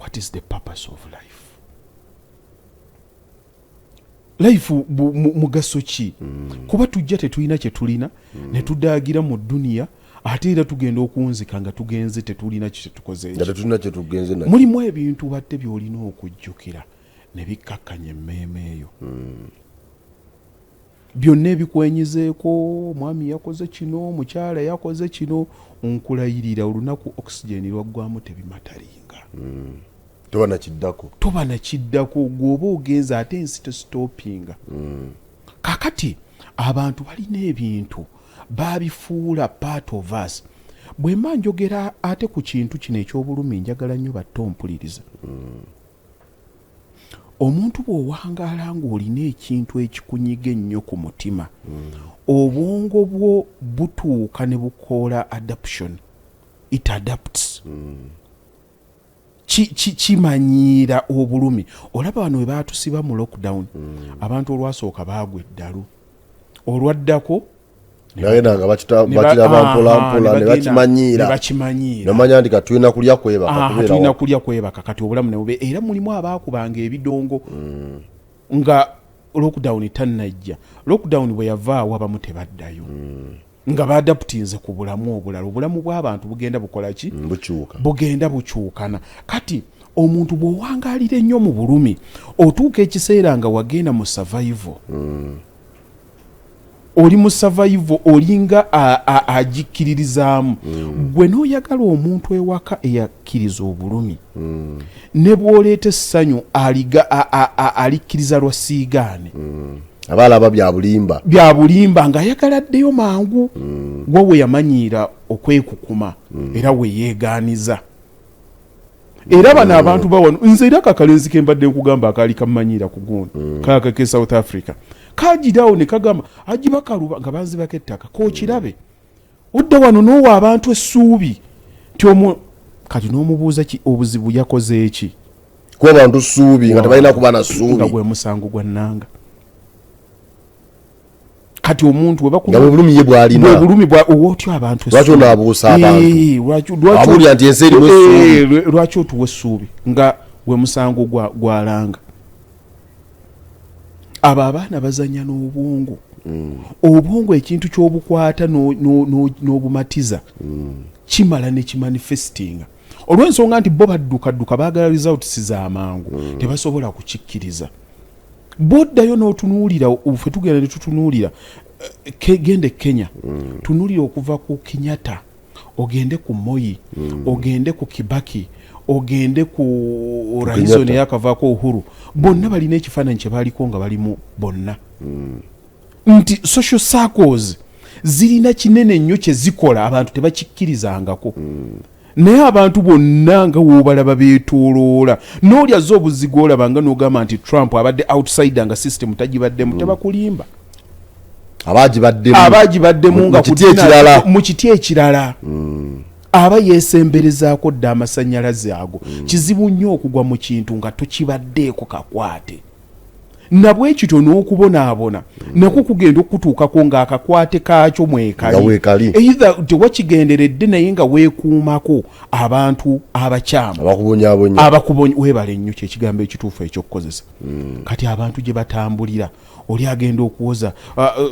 what is the purpose of life mugaso ki kuba tujja tetulina kye tulina ne tudaagira mu dunia ate era tugenda okunzika nga tugenze tetulina kye tukoze mulimu ebintu batte byolina okujjukira ne bikkakkanya emmeeme eyo byonna ebikwenyizeeko mwami yakoze kino mukyala yakoze kino onkulayirira olunaku oxygen lwaggwamu tebimatalinga toba nakiddako gwoba ogenza ate ensi tesitopinga kakati abantu balina ebintu babifuula part of us bwe mba njogera ate ku kintu kino eky'obulumi njagala nnyo battompuliriza omuntu bw'owangaala ng'olina ekintu ekikunyiga ennyo ku mutima obwongo bwo butuuka ne bukoola adaption it adapts kimanyiira obulumi olaba wano we baatusiba mu lockdown abantu olwasooka baagwa eddalu olwaddako nagenda bakiraba mpolampola ne bakimanyiira nomanya nti katulina kulya kwebaka kati obulamu nebube era mulimu abaakubanga ebidongo nga lockdown tannajja lockdown bwe yavaawo abamu tebaddayo nga baadaputinze ku bulamu obulala obulamu bw'abantu bugenda bukola ki bugenda bukyukana kati omuntu bw'owangaalira ennyo mu bulumi otuuka ekiseera nga wagenda mu survival oli mu survival olinga agikkiririzaamu gwe n'oyagala omuntu ewaka eyakkiriza obulumi ne bw'oleeta essanyu alikkiriza lwa siigaane abalaba bya bulimba ng'ayagala addeyo mangu we yamanyiira okwekukuma era we yeegaaniza era bano abantu bawano nze era kakalenzi ke mbadde nkugamba akaali kamanyiira ku gundi kakake South Africa kagirawo ne kagamba agibakaluba nga banzibako ettaka kookirabe udda wano n'owa abantu essuubi nti kati n'omubuuza ki obuzibu yakoze eki kuba abantu ssuubi nga tebalina kuba na ssuubi nga gwe musango gwa nnanga kati omuntu nga bulumi ye bwalina bulumi otyo abantu lwaki onaabuusa abantu abulya nti ensi erimu essuubi lwaki otuwa essuubi nga gwe musango gwalanga abo abaana bazanya n'obwongo obwongo ekintu ky'obukwata n'obumatiza kimala ne kimanifestinga olw'ensonga nti bo baddukadduka baagala results z'amangu tebasobola kukikkiriza boddayo n'otunuulira ffe tugenda ne tutunuulira gende Kenya tunuulira okuva ku Kenyatta ogende ku Moi ogende ku Kibaki ogende ku Raison yakavaako Uhuru bonna balina ekifaananyi kye baaliko nga balimu bonna nti social circles zirina kinene nnyo kye zikola abantu tebakikkirizangako naye abantu bonna nga woobalaba beetooloola n'oli azza obuzigo olaba nga n'ogamba nti Trump abadde outsider nga system tagibaddemu tebakulimba abagibaddemu nga mu kiti ekirala aba yeesemberezaako dda amasannyalaze ago kizibu nnyo okugwa mu kintu nga tokibaddeeko kakwate nabwe kityo n'okubonaabona nako kugenda okutuukako ng'akakwate kaakyo mwekali either tewakigenderedde naye nga weekuumako abantu abakyamu abakubonya weebale nnyo kyekigambo ekituufu ekyokukozesa kati abantu gye batambulira oli agenda okuwoza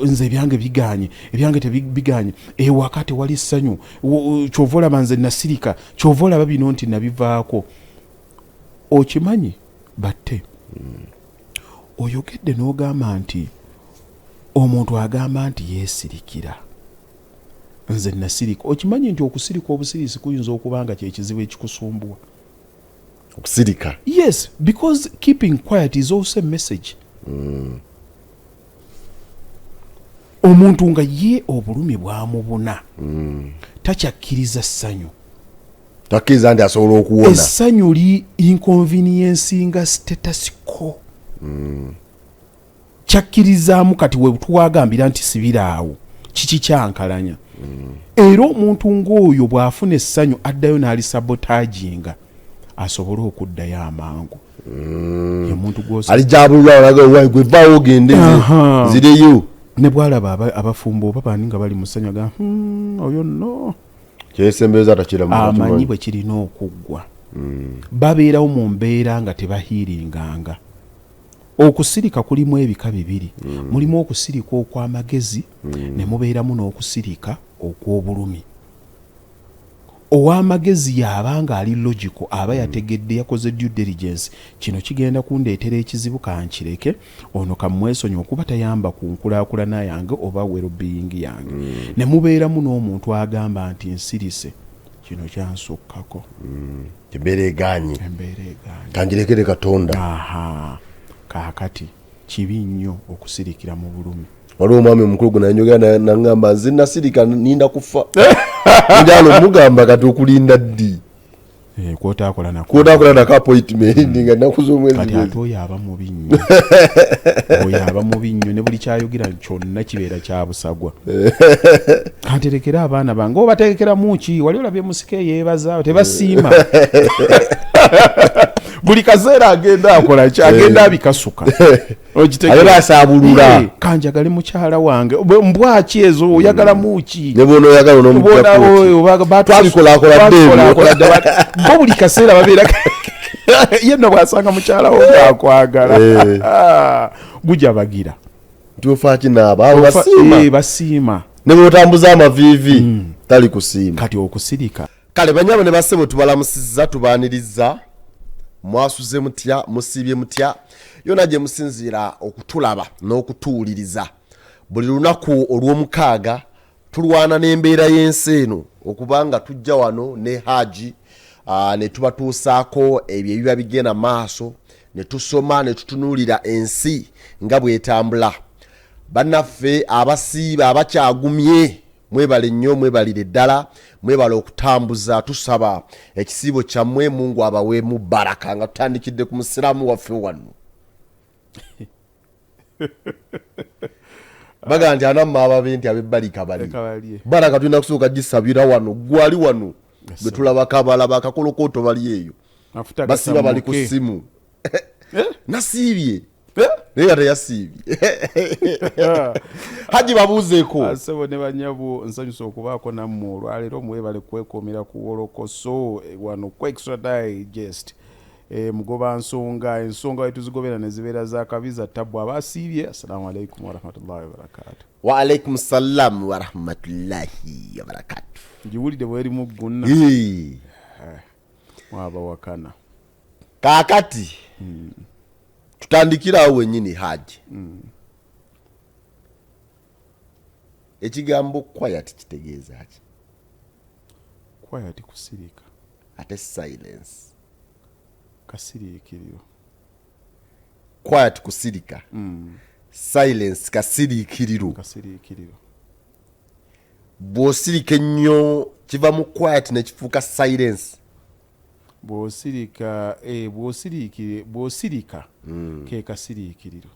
nze ebyange tebiganye ewaka tewali ssanyu kyova olaba nze nasirika kyova olaba bino nti nabivaako okimanyi batte oyogedde n'ogamba nti omuntu agamba nti yeesirikira nze nasirika okimanyi nti okusirika obusirisi kuyinza okuba nga kyekizibu ekikusumbuwa okusirika yes because keeping quiet is also a message omuntu nga ye obulumi bwamubuna takyakkiriza ssanyu takkiriza nti asobola okuwona essanyu li inconvenience nga status quo kyakkirizaamu kati we tuwagambira nti sibiraawo kiki kyankalanya era omuntu ng'oyo bw'afuna essanyu addayo n'ali sabotaginga asobole okuddayo amangu omuntu alijabulwagwevaawo ogende zireyo ne bwalaba abafumbo oba bani nga bali mu ssanyu aga oyo no kyesembereza takiramu amanyi bwe kirina okuggwa babeerawo mu mbeera nga tebahiiringanga. Okusirika kulimu ebika bibiri, mulimu okusirika okw'amagezi ne mubeeramu n'okusirika okw'obulumi. Ow'amagezi y'aba nga ali logical, aba yategedde, yakoze due diligence, kino kigenda kundeetera ekizibu kankireke, ono kamwesonyi okuba tayamba ku nkulaakulana yange oba well-being yange. Ne mubeeramu n'omuntu agamba nti nsirise, kino kyansukkako. Embeera egaanye kanjirekere Katonda. Kaakati kibi nnyo okusirikira mu bulumi. Waliwo omwami omukulu gwe nanjogera nangamba nze nasirika ninda kufa. Njalo mugamba kati okulinda ddi. Kwotakola nako appointment nga nakuzo omwezi. Kati ate oyo aba mubi nnyo. Oyo aba mubi nnyo ne buli kyayogera kyonna kibeera kya busagwa. Kanterekera abaana bange obateekera muki, wali olabye musike yeebaza tebasiima. Buli kaseera agenda akola agenda abikasuka. Ayera asabulula. Kanjagale mukyala wange. Mbwaki ezo oyagala muki. Ne bono oyagala n'omukako. Batwalikola Bo buli kaseera babeera yenno bwasanga mukyala wo akwagala. Gujja bagira. Tufaaki naaba abo basiima. Basiima. Ne botambuza amavivi tali kusiima. Kati okusirika. Kale banyabo ne basebo tubalamusizza tubaaniriza. Mwasuze mutya, musibye mutya, yona gye musinzira okutulaba n'okutuuliriza. Buli lunaku olw'omukaaga tulwana n'embeera y'ensi eno okubanga tujja wano ne haji ne tubatuusaako ebyo ebiba bigenda maaso, ne tusoma ne tutunuulira ensi nga bw'etambula. Bannaffe abasiiba abakyagumye mwebale nnyo, mwebalire ddala, mwebale okutambuza. Tusaba ekisiibo kyammwe Mungu abaweemu baraka nga tutandikidde ku musiraamu waffe wano. Baga nti anamma ababe nti abebbalika bali. Baraka tulina kusooka gisabira wano, gwali wano. Bwe tulabako abalaba akakolokooto bali eyo. Basiba bali ku ssimu. Nasiibye. Naye teyasiibye. Haji babuuzeeko. Asebo ne banyabo nsanyusa okubaako nammwe olwaleero mwebale kwekuumira ku Wolokoso wano ku Extra Digest. Mugoba ensonga wetu zigobera ne zibeera za kabiza tabbu abasiibye. Assalamu alaikum warahmatullahi wabarakatuh. Wa alaikum salam warahmatullahi wabarakatuh. Njiwulidde bwerimu gunna. Mwaba wakana. Kaakati. Tutandikira awo wennyini haji. Ekigambo quiet kitegeeza ki? Quiet kusirika. Ate silence. Kasirikiriro. Quiet kusirika. Silence kasirikiriro. Kasirikiriro. Bw'osirika ennyo kiva mu quiet ne kifuuka silence. Bw'osirika ke kasirikiriro.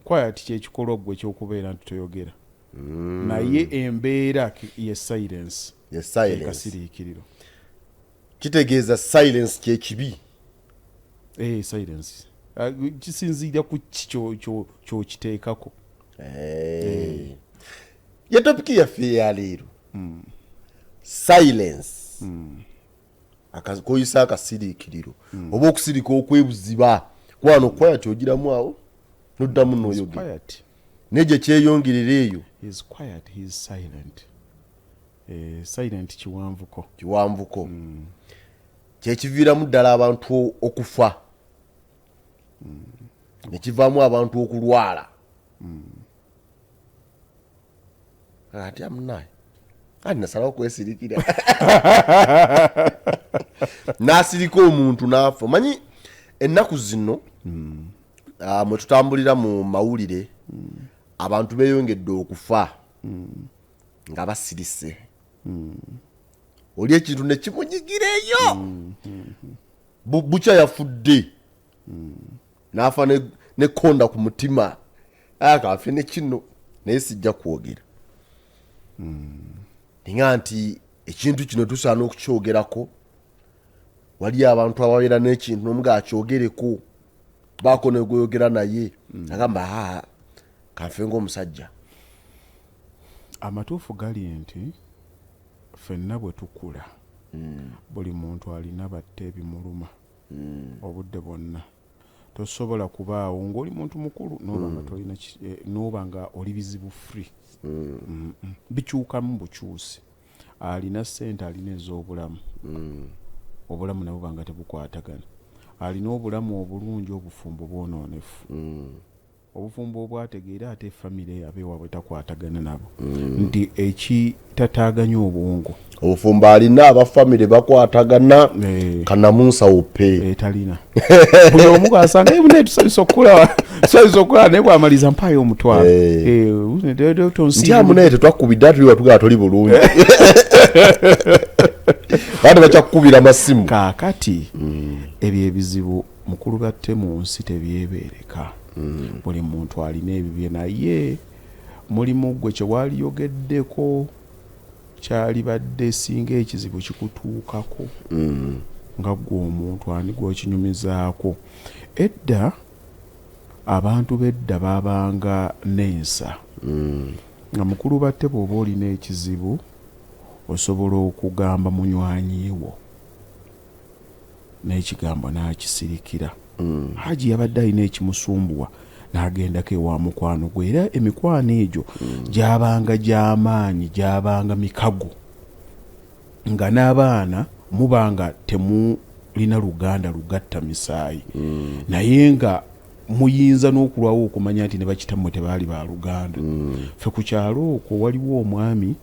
Quiet kyekikolwa gwe ky'okubeera nti toyogera. Naye embeera ye silence. Ye silence. Kasirikiriro. Kitegeeza silence kyekibi. Silence. Kisinziira ku kyokiteekako. Ye topiki yaffe ya leero. Silence. Koyisa akasirikiriro. Oba okusirika okwebuziba. Kwano quiet ogiramu awo. Noddamu n'oyogera. Neje kyeyongerera eyo. He is quiet, he is silent. Silent kiwanvuko. Kiwanvuko. Kyekiviiramu ddala abantu okufa. Nekivaamu abantu okulwala. Ati amunaye. Ani nasalawo kwesirikira. Nasirika omuntu n'afa. Manyi ennaku zino mwe tutambulira mu mawulire abantu beeyongedde okufa nga basirise. Oli ekintu ne kimunyigira eyo. Bukya yafudde. N'afa ne konda ku mutima. Akafe ne kino naye sijja kwogera. Nga nti ekintu kino tusaana okukyogerako. Wali abantu ababeera n'ekintu n'omuga akyogereko. Baako ne gweyogera naye. Agamba kanfe ng'omusajja. Amatuufu gali nti ffenna bwe tukula buli muntu alina batte ebimuluma obudde bwonna tosobola kubaawo ng'oli muntu mukulu n'oba nga oli bizibu free bikyukamu bukyusi alina ssente alina ez'obulamu obulamu nabwo banga tebukwatagana alina obulamu obulungi obufumbo bwonoonefu obufumbo obwategeera ate famire abeewaabwe takwatagana nabo nti ekitataaganya obwongo obufumbo alina abafamire bakwatagana kanamunsawo pe talina buli omu asanga ebune tusabisa okula naye bwamaliza mpaayo omutwalo nti amunaye tetwakubidde tuli watugala toli bulungi bandi bakyakukubira masimu kaakati ebyo ebizibu mukulu batte mu nsi tebyebeereka buli muntu alina ebibye naye mulimu gwe kyewaliyogeddeko kyalibadde singa ekizibu kikutuukako nga gwe omuntu ani gwokinyumizaako edda abantu bedda babanga n'ensa nga mukulu batte bw'oba olina ekizibu osobola okugamba munywanyiwo n'ekigambo n'akisirikira haji yabadde alina ekimusumbuwa n'agendako ewa mukwano gwe era emikwano egyo gyabanga gy'amaanyi gyabanga mikago nga n'abaana mubanga temulina luganda lugatta misaayi naye nga muyinza n'okulwawo okumanya nti ne bakitammwe tebaali ba luganda fe ku kyalo okwo waliwo omwami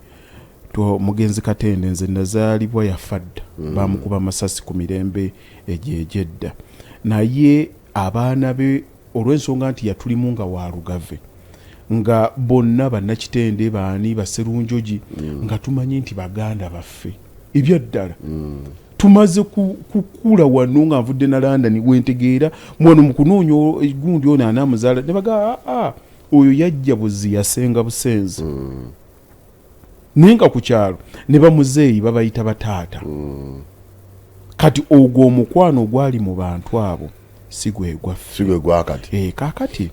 mugenzi Katende nze nazaalibwa yafadda bamukuba masasi ku mirembe egyegyedda naye abaana be olw'ensonga nti yatulimu nga walugave nga bonna bannakitende baani baserunjogi nga tumanyi nti baganda baffe ebyaddala tumaze kukula wano nga nvudde na London wentegeera mwana mukunoonya gundi ono anaamuzaala ne baga oyo yajja buzi yasenga busenzi ninga ku kyalo ne bamuzeeyi babayita bataata kati ogwo omukwano ogwali mu bantu abo sigwe gwakati kaakati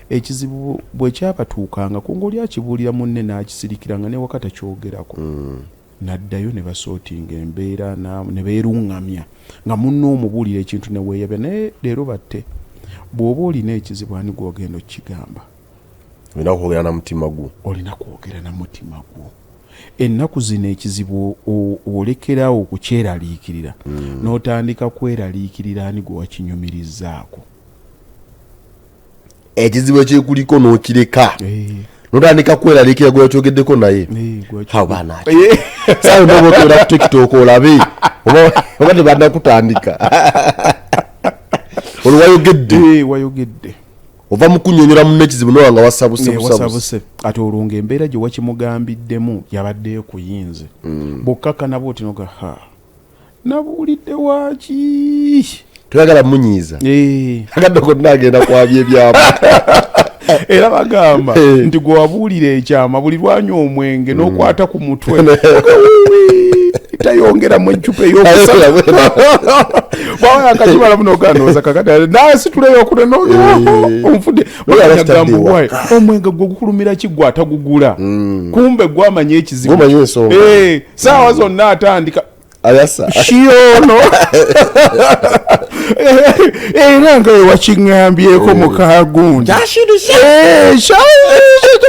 ekizibu bwe kyabatuukanga kungoli akibuulira munne n'akisirikiranga ne wakati kyogerako naddayo ne basootinga embeera ne beeruŋŋamya nga munno omubuulira ekintu ne weeyabya naye leero batte bw'oba olina ekizibu ani gw'ogenda okikigamba olina kwogera na mutima gwo ennaku zino ekizibu olekerawo okukyeraliikirira n'otandika kweraliikirira ani gwe wakinyumirizaako ekizibu ekikuliko n'okireka n'otandika kweraliikira gwe wakyogeddeko naye sayo noba otera ku TikTok olabe oba tebannakutandika olwo wayogedde ova mukunyonyola munne ekizibu nowa nga wasabuse ate olunga embeera gye wakimugambiddemu yabaddeyo kuyinze bokkaka nabo otinoga nabuulidde waki toyagala munyiiza agadde konna agenda kwabya ebyama era bagamba nti gwe wabuulira ekyama buli lwanya omwenge n'okwata ku mutwe tayongeramu eccupa ey'okusala bwawa akakibala muno oganooza kakati naasi tuleyo okunenooomufudde bagagambuwaye omwenge gwe gukulumira ki gwe atagugula kumbe gwamanya ekizibu saawa zonna atandika shiyono era nga wewakiŋŋambyeko mukagundi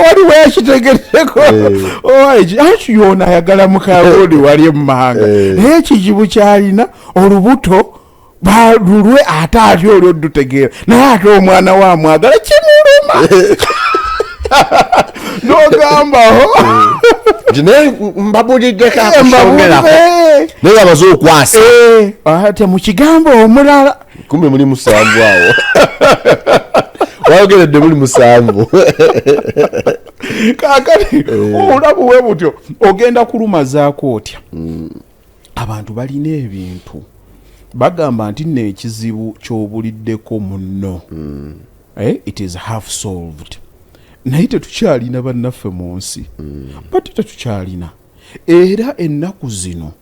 waliwo yakitegeddeko aki yona ayagala mukagundi wali emmanga naye ekizibu kyalina olubuto balulwe ate ati oli oddutegeera naye ate omwana wamwagala kimuluma nogambaho mbabuliddeko akusongerako naye abaze okwasa ate mu kigambo omulala kumbe muli musanvu awo wayogeredde muli musanvu kaakati obulamu bwe butyo ogenda kulumazaako otya abantu balina ebintu bagamba nti nno ekizibu ky'obuliddeko munno it is half solved naye tetukyalina bannaffe mu nsi bate tetukyalina era ennaku zino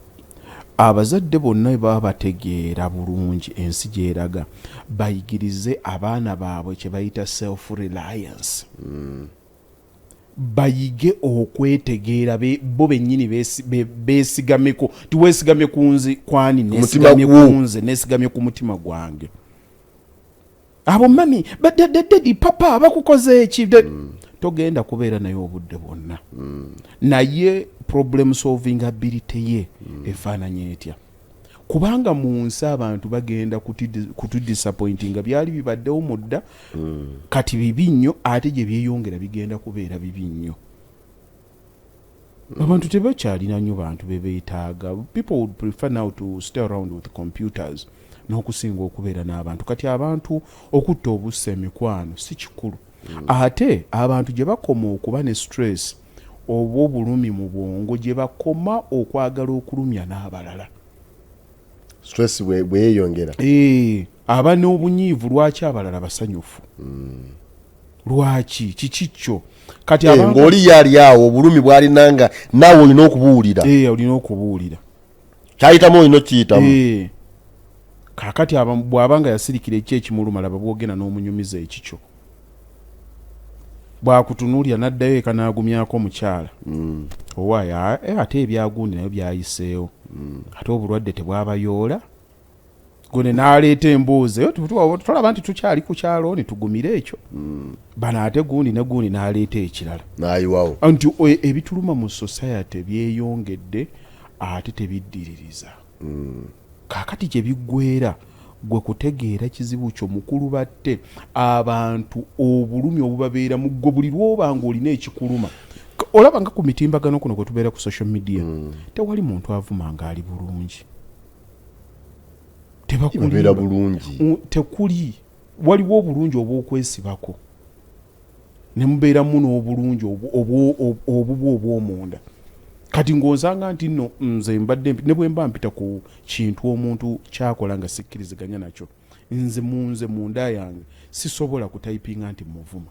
abazadde bonna baba bategeera bulungi ensi gyeraga bayigirize abaana baabwe kye bayita self reliance bayige okwetegeera bo bennyini beesigameko tiweesigamye ku nzi kwani neesigamye ku nze neesigamye ku mutima gwange abo mami badadadadi papa bakukoze eki togenda kubeera naye obudde bwonna naye problem solving ability ye efaananye etya kubanga mu nsi abantu bagenda kutudisappointinga byali bibaddewo mudda kati bibi nnyo ate gye byeyongera bigenda kubeera bibi nnyo abantu tebakyalina nnyo bantu bebeetaaga people would prefer now to stay around with computers n'okusinga okubeera n'abantu kati abantu okutta obussa emikwano si kikulu ate abantu gye bakoma okuba ne stress oba obulumi mu bwongo gye bakoma okwagala okulumya n'abalala stress bweyongera aba n'obunyiivu lwaki abalala basanyufu lwaki kikikyo kati ng'oli yali awo obulumi bwalinanga naawe olina okubuwulira olina okubuwulira kyayitamu olina okiyitamu kakati bw'abanga yasirikira ekyekimuluma laba bwogenda n'omunyumiza ekikyo bwakutunuulya n'addayo eka n'agumyako omukyala owaayo ate ebyagundi nayo byayiseewo ate obulwadde tebwabayoola gone n'aleeta emboozi tolaba nti tukyali ku kyalo ne tugumira ekyo bano ate gundi ne gundi n'aleeta ekirala n'ayiwawo nti ebituluma mu society byeyongedde ate tebiddiririza kaakati gye biggweera gwe kutegeera kizibu kyo mukulu batte abantu obulumi obubabeera mu ggwe buli lw'obanga olina ekikuluma olaba nga ku mitimbagano kuno kwe tubeera ku social media tewali muntu avuma ng'ali bulungi tebakubeera bulungi tekuli waliwo obulungi obw'okwesibako ne mubeeramu n'obulungi obubwo obw'omunda kati ng'onsanga nti nno nze mbadde ne bwe mba mpita ku kintu omuntu kyakola nga sikkiriziganya nakyo nze munda yange sisobola kutayipinga nti muvuma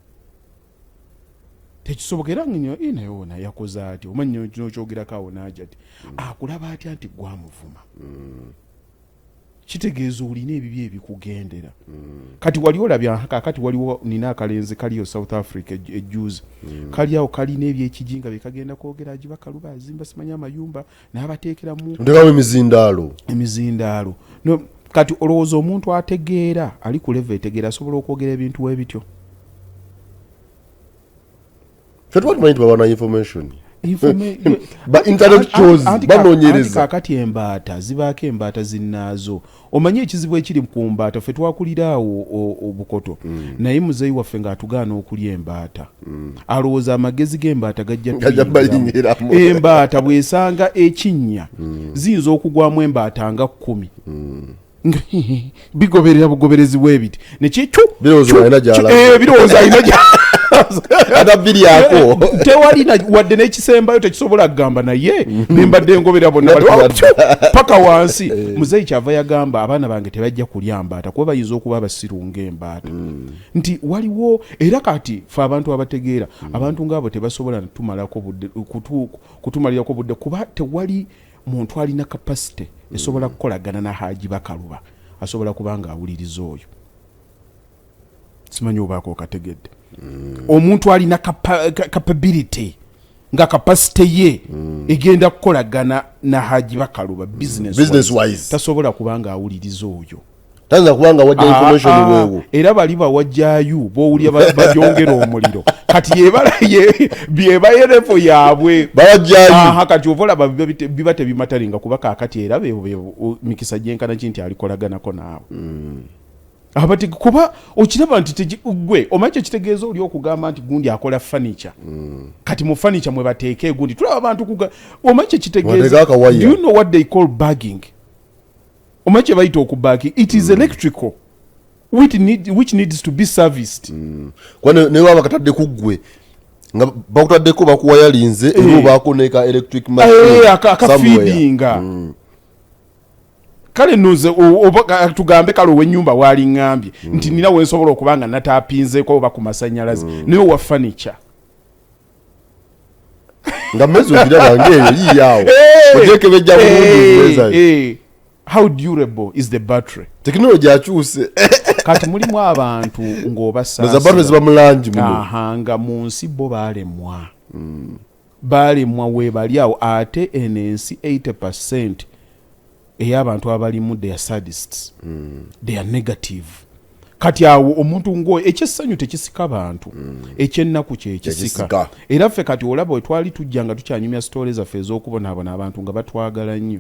tekisoboka era nga naye ona yakoze ati omanyi n'okyogerako awo n'ajja ati akulaba atya nti gwamuvuma kitegeeza olina ebibi ebikugendera kati wali olabya kakati waliwo nina akalenzi kaliyo South Africa ejjuzi kali awo kalina ebyekijinga bekagenda kwogera agibakaluba azimba simanya amayumba n'abateekeramu ndekawo emizindaalo no kati olowooza omuntu ategeera ali ku level etegeera asobola okwogera ebintu webityo tumanyi tibabana information ba intellectuals banoonyereza kakati embaata zibaako embaata zinnaazo omanyi ekizibu ekiri ku mbaata ffe twakulira awo obukoto naye muzeeyi waffe ng'atugaana okulya embaata alowooza amagezi g'embaata gajja bayingiramu embaata bw'esanga ekinnya ziyinza okugwamu embaata nga 10 bigoberera bugoberezi bw'ebiti nekikyo birowooza alina adabiri yako tewalina wadde n'ekisembayo tekisobola kugamba naye nembadde ngobera bonna paka wansi muzeeyi kyava yagamba abaana bange tebajja kulya mbaata kuba bayinza okuba abasiru ng'embaata nti waliwo era kati fe abantu abategeera abantu ng'abo tebasobola kutumalirako budde kuba tewali muntu alina kapasite esobola kukolagana na Haji Bakaluba asobola kubanga awuliriza oyo simanyi obaako okategedde omuntu alina capability nga capacity ye egenda kukolagana na Haji Bakaluba business wise tasobola kubanga awuliriza oyo tanza kubanga wajja information weewo era bali bawajjayo bowulya bajongera omuliro kati byeba yerevo yaabwe bawajjayo kati ovola biba tebimataringa kuba kakati era mikisa gyenkana kinti alikolaganako naawe abati kuba okiraba nti gwe omanyi kitegeeza oli okugamba nti gundi akola furniture kati mu furniture mwe bateeke gundi tulaba abantu omanyi kitegeeza do you know what they call bagging omanyi bayita okubagging it is electrical which needs to be serviced kwane ne waba katadde kugwe nga bakutaddeko bakuwa yalinze ero bakoneka electric machine akafeedinga kale nuze tugambe kale ow'ennyumba wali ngambye nti nina wensobola okubanga natapinzeeko oba ku masanyalaze naye owa furniture nga mmezo kiraba ngeeyo yiyawo ojeke bejja bulungi how durable is the battery technology akyuse kati mulimu abantu ng'obasasa battery ziba mu langi muno nga mu nsi bo baalemwa baalemwa weebali awo ate eno ensi 80% ey'abantu abalimu they are sadists, they are negative. Kati awo omuntu ng'oyo ekyessanyu tekisika bantu, ekyennaku kyekisika. Era ffe kati olaba bwe twali tujja nga tukyanyumya sitoole zaffe ez'okubonaabona abantu nga batwagala nnyo.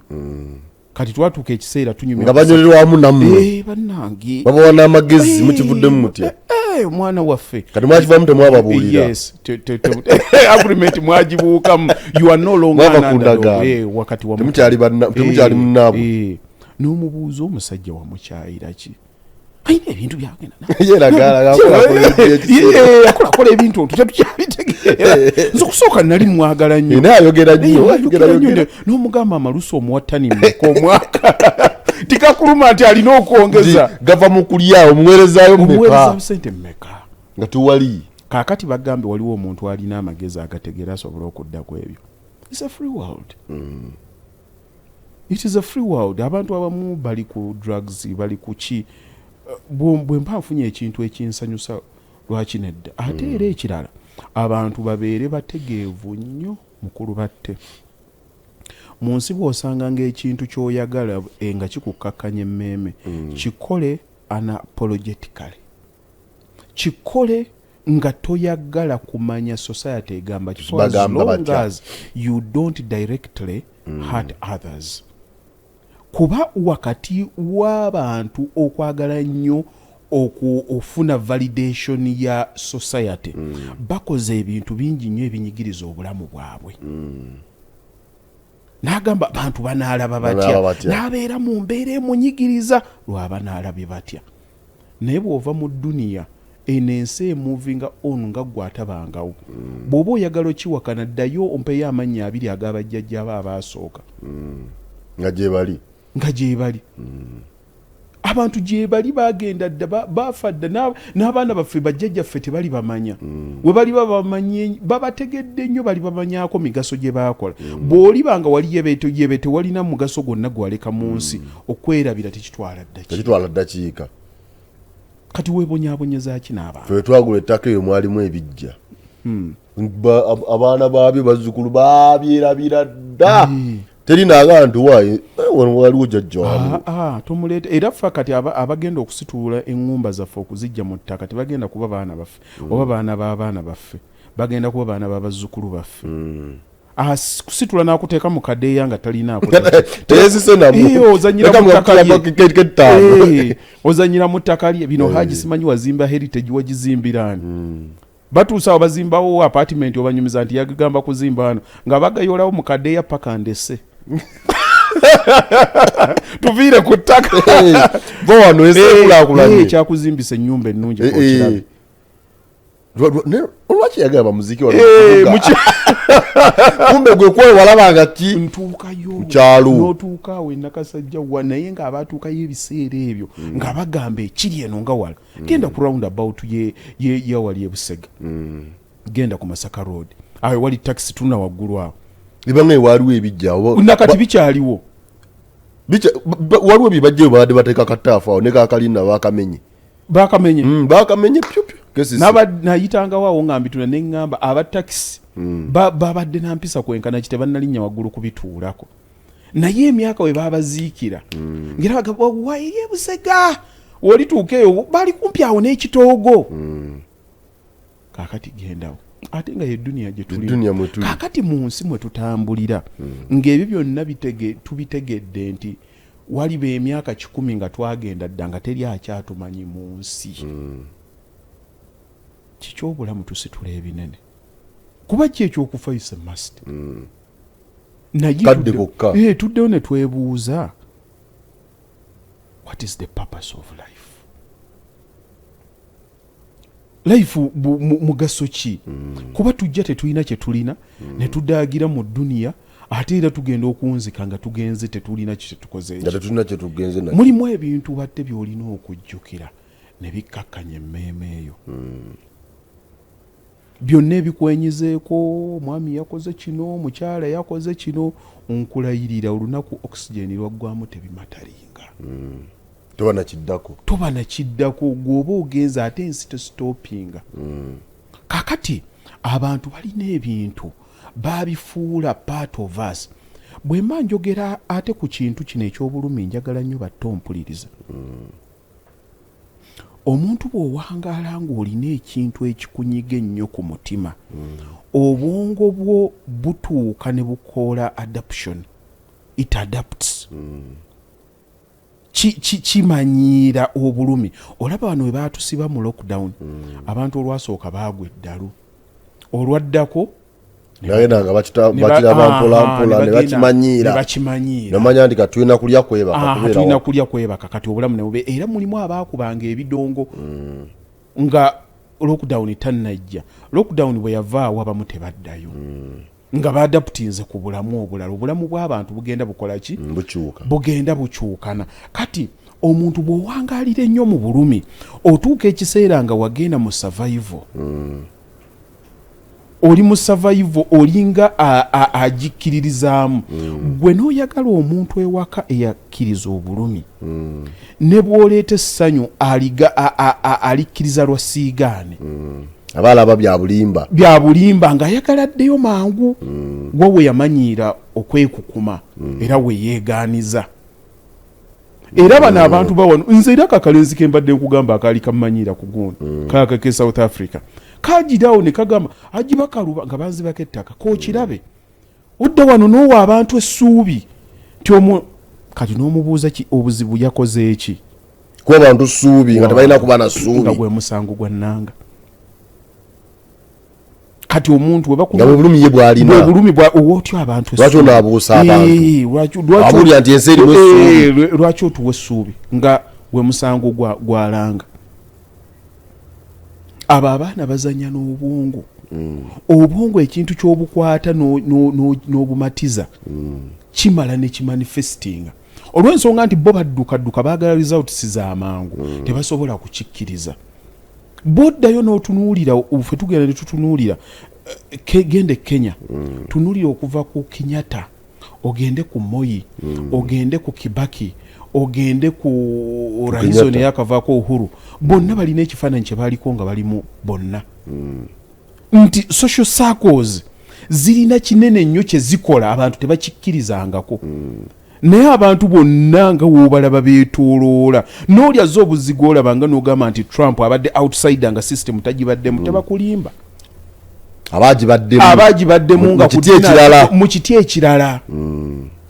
Kati twatuuka ekiseera tunyumya nga banywererwamu nammwe bannange babawa n'amagezi mukivuddemu mutya omwana waffe kati mwakivamu temwababuulira. Yes, agreement mwagibuukamu, you are no longer wakati wa temukyali munnaabwe. N'omubuuza omusajja wamukyayira ki ayina ebintu byagenda akolakola ebintu tetukyabitegeera. Nze okusooka nali mwagala nnyo naye ayogera nnyo n'omugamba amalusu omuwattani mmeka omwaka tikakuluma nti alina okwongeza gava mu kulya omuweerezaayo mmeka sente mmeka nga tuwali. Kaakati bagambe waliwo omuntu alina amagezi agategeera asobole okudda ku ebyo. It's a free world. It is a free world. Abantu abamu bali ku drugs, bali ku ki bwe mpa nfunye ekintu ekinsanyusa lwaki nedda. Ate era ekirala abantu babeere bategeevu nnyo mukulu batte. Mu nsi bw'osanga ng'ekintu ky'oyagala nga kikukakkanya emmeeme kikole unapologetically, kikole nga toyagala kumanya society egamba kifo, as long as you don't directly hurt others. Kuba wakati w'abantu okwagala nnyo okufuna validation ya society bakoze ebintu bingi nnyo ebinyigiriza obulamu bwabwe. N'agamba abantu banaalaba batya, n'abeera mu mbeera emunyigiriza lwaba naalabye batya. Naye bw'ova mu dduniya eno ensi emuvinga on nga gwatabangawo. Bw'oba oyagala okiwakana ddayo ompeyo amannya 2 ag'abajjajjaabo abaasooka nga gye bali. Abantu gye bali bagenda dda bafa dda n'abaana baffe bajjajjaffe tebali bamanya. We bali babamanye babategedde nnyo, bali bamanyaako migaso gye baakola. Bw'olibanga wali yebe tewalina mugaso gwonna gwaleka mu nsi okwerabira tekitwala ddakiika. Kati weebonyaabonyeza ki n'abantu? Ffe twagula ettaka eyo mwalimu ebijja. Abaana baabyo bazzukulu baabyerabira dda. Teri n'abantu waaye waliwo jjajja wamu. Tumuleeta era ffe kati abagenda okusitula eŋŋumba zaffe okuzijja mu ttaka tebagenda kuba baana baffe oba baana b'abaana baffe, bagenda kuba baana b'abazzukulu baffe. Kusitula n'akuteeka mu kadeeya nga talinaako ozanyira mu ttaka lye. Bino Haji simanyi wazimba heritage wagizimbiraani. Batuusa awo bazimbawo apartment obanyumiza nti yagamba kuzimba wano nga bagayolawo mu kadeeya paka ndese. Tuviire ku ttaka bo wano esekulaakulanye ekyakuzimbisa ennyumba ennungi okirabe. Olwaki yagamba muziki wano kumbe gwe kwe walabanga ki ntuukayo mukyalo n'otuuka awo Nakasajja wa naye ng'abatuukayo ebiseera ebyo nga bagamba ekiri eno nga wala genda ku round about ye wali e Busega, genda ku Masaka Road awo wali taxi tuna waggulu awo libanga ewaliwo ebijja nakati bikyaliwo waliwo bibajjeyo baadde bateeka kataafu awo ne kakalina bakamenye pyupyu nayitangawo awo nga mbitula ne ŋŋamba abatakisi babadde nampisa kwenkana kite bannalinnya waggulu kubituulako naye emyaka we babaziikira ngera bagamba waye Busega olituuka eyo bali kumpi awo n'ekitoogo. Kaakati gendawo ate nga yedduniya gye tuli kaakati mu nsi mwe tutambulira ng'ebyo byonna tubitegedde nti waliba emyaka 10 nga twagenda dda nga teri akyatumanyi mu nsi. Kikyobulamu tusitula ebinene kuba ki ekyokufa is a must. Naye tuddewo ne twebuuza what is the purpose of life mugaso ki? Kuba tujja tetulina kye tulina ne tudaagira mu dduniya ate era tugenda okunzika nga tugenze tetulina kye tukoze. Mulimu ebintu batte by'olina okujjukira ne bikkakkanya emmeeme eyo. Byonna ebikwenyizeeko omwami yakoze kino mukyala yakoze kino onkulayirira olunaku oxygen lwaggwamu tebimatalinga. toba na kiddako gwoba ogenza ate ensi tesitopinga. Kakati abantu balina ebintu babifuula part of us. Bwe mba njogera ate ku kintu kino eky'obulumi njagala nnyo bato mpuliriza. Omuntu bw'owangaala ng'olina ekintu ekikunyiga ennyo ku mutima, obwongo bwo butuuka ne bukoola adaption. It adapts. Kimanyiira obulumi. Olaba wano we baatusiba mu lockdown, abantu olwasooka baagwa eddalu, olwaddako nagenda bakiraba mpolampola ne bakimanyiira nomanya nti katulina kulya kwebaka kati obulamu nebube era mulimu abaakubanga ebidongo nga lockdown tannajja. Lockdown bwe yavaawo abamu tebaddayo nga baadaputinze ku bulamu obulala. Obulamu bw'abantu bugenda bukola ki? Bugenda bukyukana. Kati omuntu bw'owangaalira ennyo mu bulumi otuuka ekiseera nga wagenda mu survival. Oli mu survival olinga agikkiririzaamu. Gwe n'oyagala omuntu ewaka eyakkiriza obulumi ne bw'oleeta essanyu alikkiriza lwa siigaane. Abalaba bya bulimba ng'ayagala addeyo mangu. Gwe we yamanyiira okwekukuma era we yeegaaniza. Era bano abantu bawano nze era kakalenzi ke mbadde nkugamba akaali kamanyiira ku gundi kaaka ke South Africa kagirawo ne kagamba agibakaluba nga banzibako ettaka kookirabe odda wano n'owa abantu essuubi nti kati n'omubuuza ki obuzibu yakoze eki kuba bantu ssuubi nga tebalina kuba na ssuubi nga gwe musango gwa nnanga. Kati omuntu nga bulumi ye bwalina bulumi otyo abantu lwaki onaabuusa abantu abulya nti ensi erimu essuubi lwaki otuwa essuubi nga gwe musango gwalanga. Abo abaana bazanya n'obwongo. Obwongo ekintu ky'obukwata n'obumatiza kimala ne kimanifestinga. Olw'ensonga nti bo baddukadduka baagala results z'amangu tebasobola kukikkiriza. Boddayo n'otunuulira ffe tugenda ne tutunuulira gende Kenya tunuulira okuva ku Kenyatta ogende ku Moi ogende ku Kibaki ogende ku Raison yakavaako Uhuru bonna balina ekifaananyi kye baaliko nga balimu bonna nti social circles zirina kinene nnyo kye zikola abantu tebakikkirizangako. Naye abantu bonna nga woobalaba beetooloola n'olyaza obuzigo olaba nga n'ogamba nti Trump abadde outsider nga system tagibaddemu tebakulimba. Abaagibaddemu nga mu kiti ekirala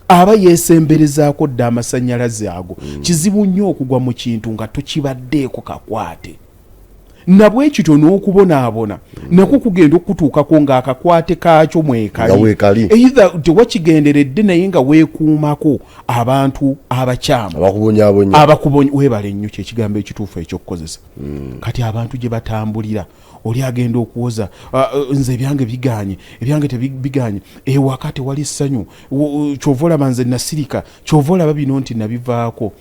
aba yeesemberezaako dda amasannyalaze ago. Kizibu nnyo okugwa mu kintu nga tokibaddeeko kakwate. Nabwe ekito n'okubonaabona nako kugenda okutuukako ng'akakwate kaakyo mwekali. Either tewakigenderedde naye nga weekuumako abantu abakyamu abakubonya weebale nnyo kyekigambo ekituufu ekyokukozesa. Kati abantu gye batambulira oli agenda okuwoza nze ebyange tebiganye ewaka tewali ssanyu kyova olaba nze nasirika kyova olaba bino nti nabivaako.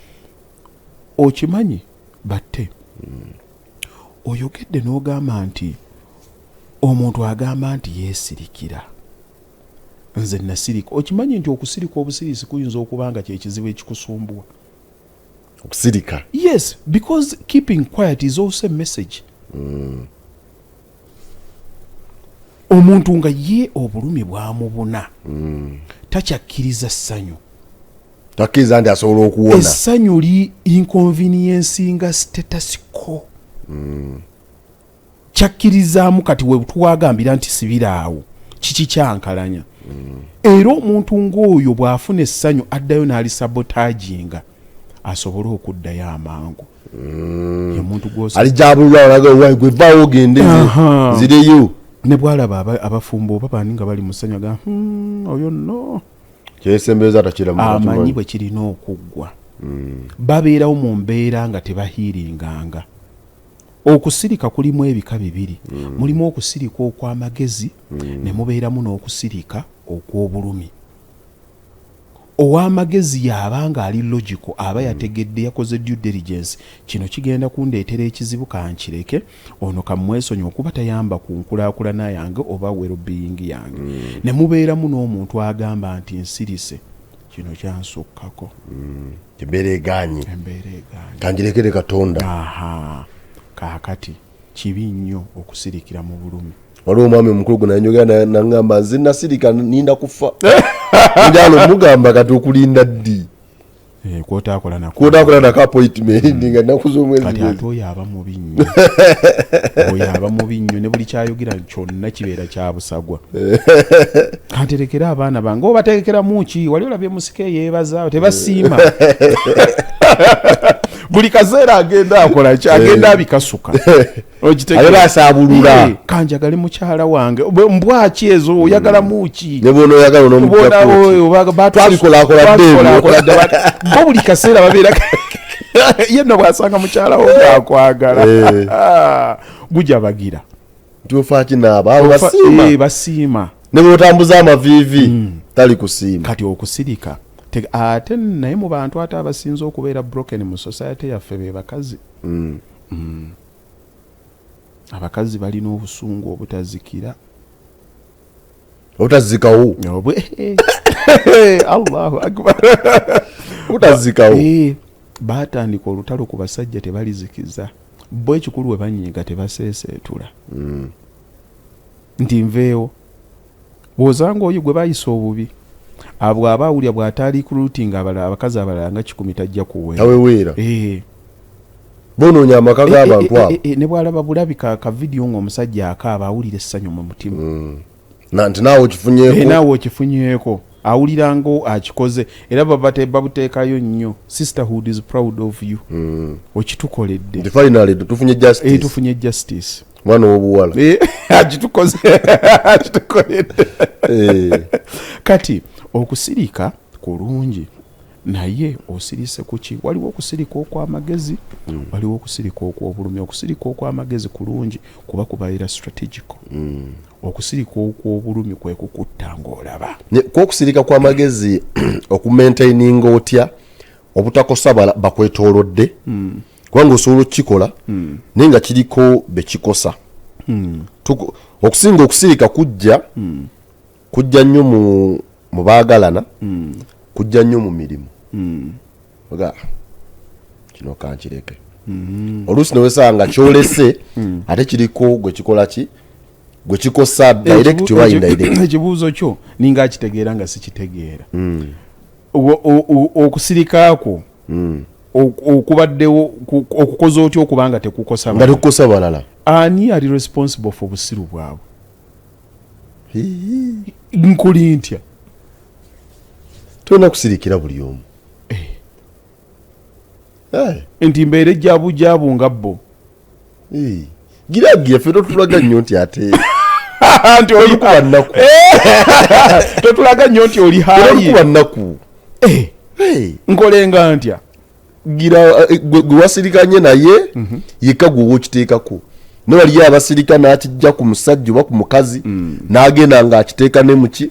Okimanyi batte oyogedde n'ogamba nti omuntu agamba nti yeesirikira nze nasirika. Okimanyi nti okusirika obusirisi kuyinza okuba nga kyekizibu ekikusumbuwa okusirika? Yes, because keeping quiet is also a message. Omuntu nga ye obulumi bwamubuna takyakkiriza ssanyu. Takkiriza nti asobola okuwona. Essanyu li inconvenience nga status quo. Kyakkirizaamu kati we tuwagambira nti sibiraawo kiki kyankalanya. Era omuntu ng'oyo bw'afuna essanyu addayo n'alisabotaginga asobole okuddayo amangu. Omuntu gw'osa alijabulula olaga gwe vaawo ogende nzireyo. Ne bw'alaba abafumbo oba bani nga bali mu ssanyu aga oyo nno kyesembeza takiramu amanyi bwe kirina okuggwa. Babeerawo mu mbeera nga tebahiiringanga. Okusirika kulimu ebika bibiri. Mulimu okusirika okw'amagezi ne mubeeramu n'okusirika okw'obulumi. Ow'amagezi y'abanga ali logical aba yategedde yakoze due diligence kino kigenda kundeetera ekizibu kankireke ono kamwesonyi okuba tayamba ku nkulaakulana yange oba well-being yange. Ne mubeeramu n'omuntu agamba nti nsirise kino kyansukkako. Embeera egaanye kangirekere Katonda. Kaakati kibi nnyo okusirikira mu bulumi. waliwo omwami omukulu gwe nanyogera naŋŋamba nze nasirika ninda kufa njalo mugamba kati okulinda ddi kwotakola nako appointment nga nnaku z'omwezi kati ate oyo aba mubi nnyo oyo aba mubi nnyo ne buli kyayogera kyonna kibeera kya busagwa kanterekera abaana bange obateekeramu ki wali olabye musike yeebaza tebasiima buli kaseera agenda akola ki agenda abikasuka ayera asaabulula kanjagale mukyala wange mbwaki ezo oyagala muki ne bona oyagala twabikolakola bo buli kaseera babeera yenna bwasanga mukyala wo ngaakwagala gujja bagira tiofaaki naaba basiima ne bwotambuza amaviivi tali kusiima kati okusirika ate naye mu bantu ate abasinze okubeera broken mu society yaffe be bakazi abakazi balina obusungu obutazikira obutazikawo Allahu akbar obutazikawo baatandika olutalo ku basajja tebalizikiza bo ekikulu we banyiiga tebaseeseetula nti nveewo bw'ozanga oyo gwe bayisa obubi abo abawulya bw'ataali recruiting abakazi abalala nga 10 tajja kuweera bonoonya amaka g'abantu abo ne bw'alaba bulabika akavidiyo ng'omusajja akaaba awulira essanyu mu mutima nti naawe okifunyeeko awulira ngo akikoze era babuteekayo nnyo sisterhood is proud of you okitukoledde nti finally tufunye justice mwana w'obuwala akitukoledde kati okusirika kulungi naye osirise kuki waliwo okusirika okw'amagezi waliwo okusirika okw'obulumi okusirika okw'amagezi kulungi kuba kubaira strategical okusirika okw'obulumi kwe kukutta ng'olaba kwokusirika kw'amagezi okumaintaininga otya obutakosa bakwetoolodde kubanga osobola okukikola naye nga kiriko bekikosa okusinga okusirika kujja nnyo mu baagalana kujja nnyo mu mirimu kino kankireke oluusi newesanga kyolese ate kiriko gwe kikola ki gwe kikosa direct oba indirect ekibuuzo kyo ninga akitegeera nga sikitegeera okusirikaako okubaddewo okukoza otya okubanga tekukosa balala ani ali responsible for busiru bwabwe nkuli ntya tolina kusirikira buli omu nti mbeera ejjaabu nga bo giragi yaffe totulaga nnyo nti ate nti olikuba nnaku totulaga nnyo nti oli haayi kuba nnaku nkolenga ntya gira gwe wasirikanye naye yekka gwe wokiteekako ne waliyo abasirika n'akijja ku musajja oba ku mukazi n'agenda ng'akiteeka ne muki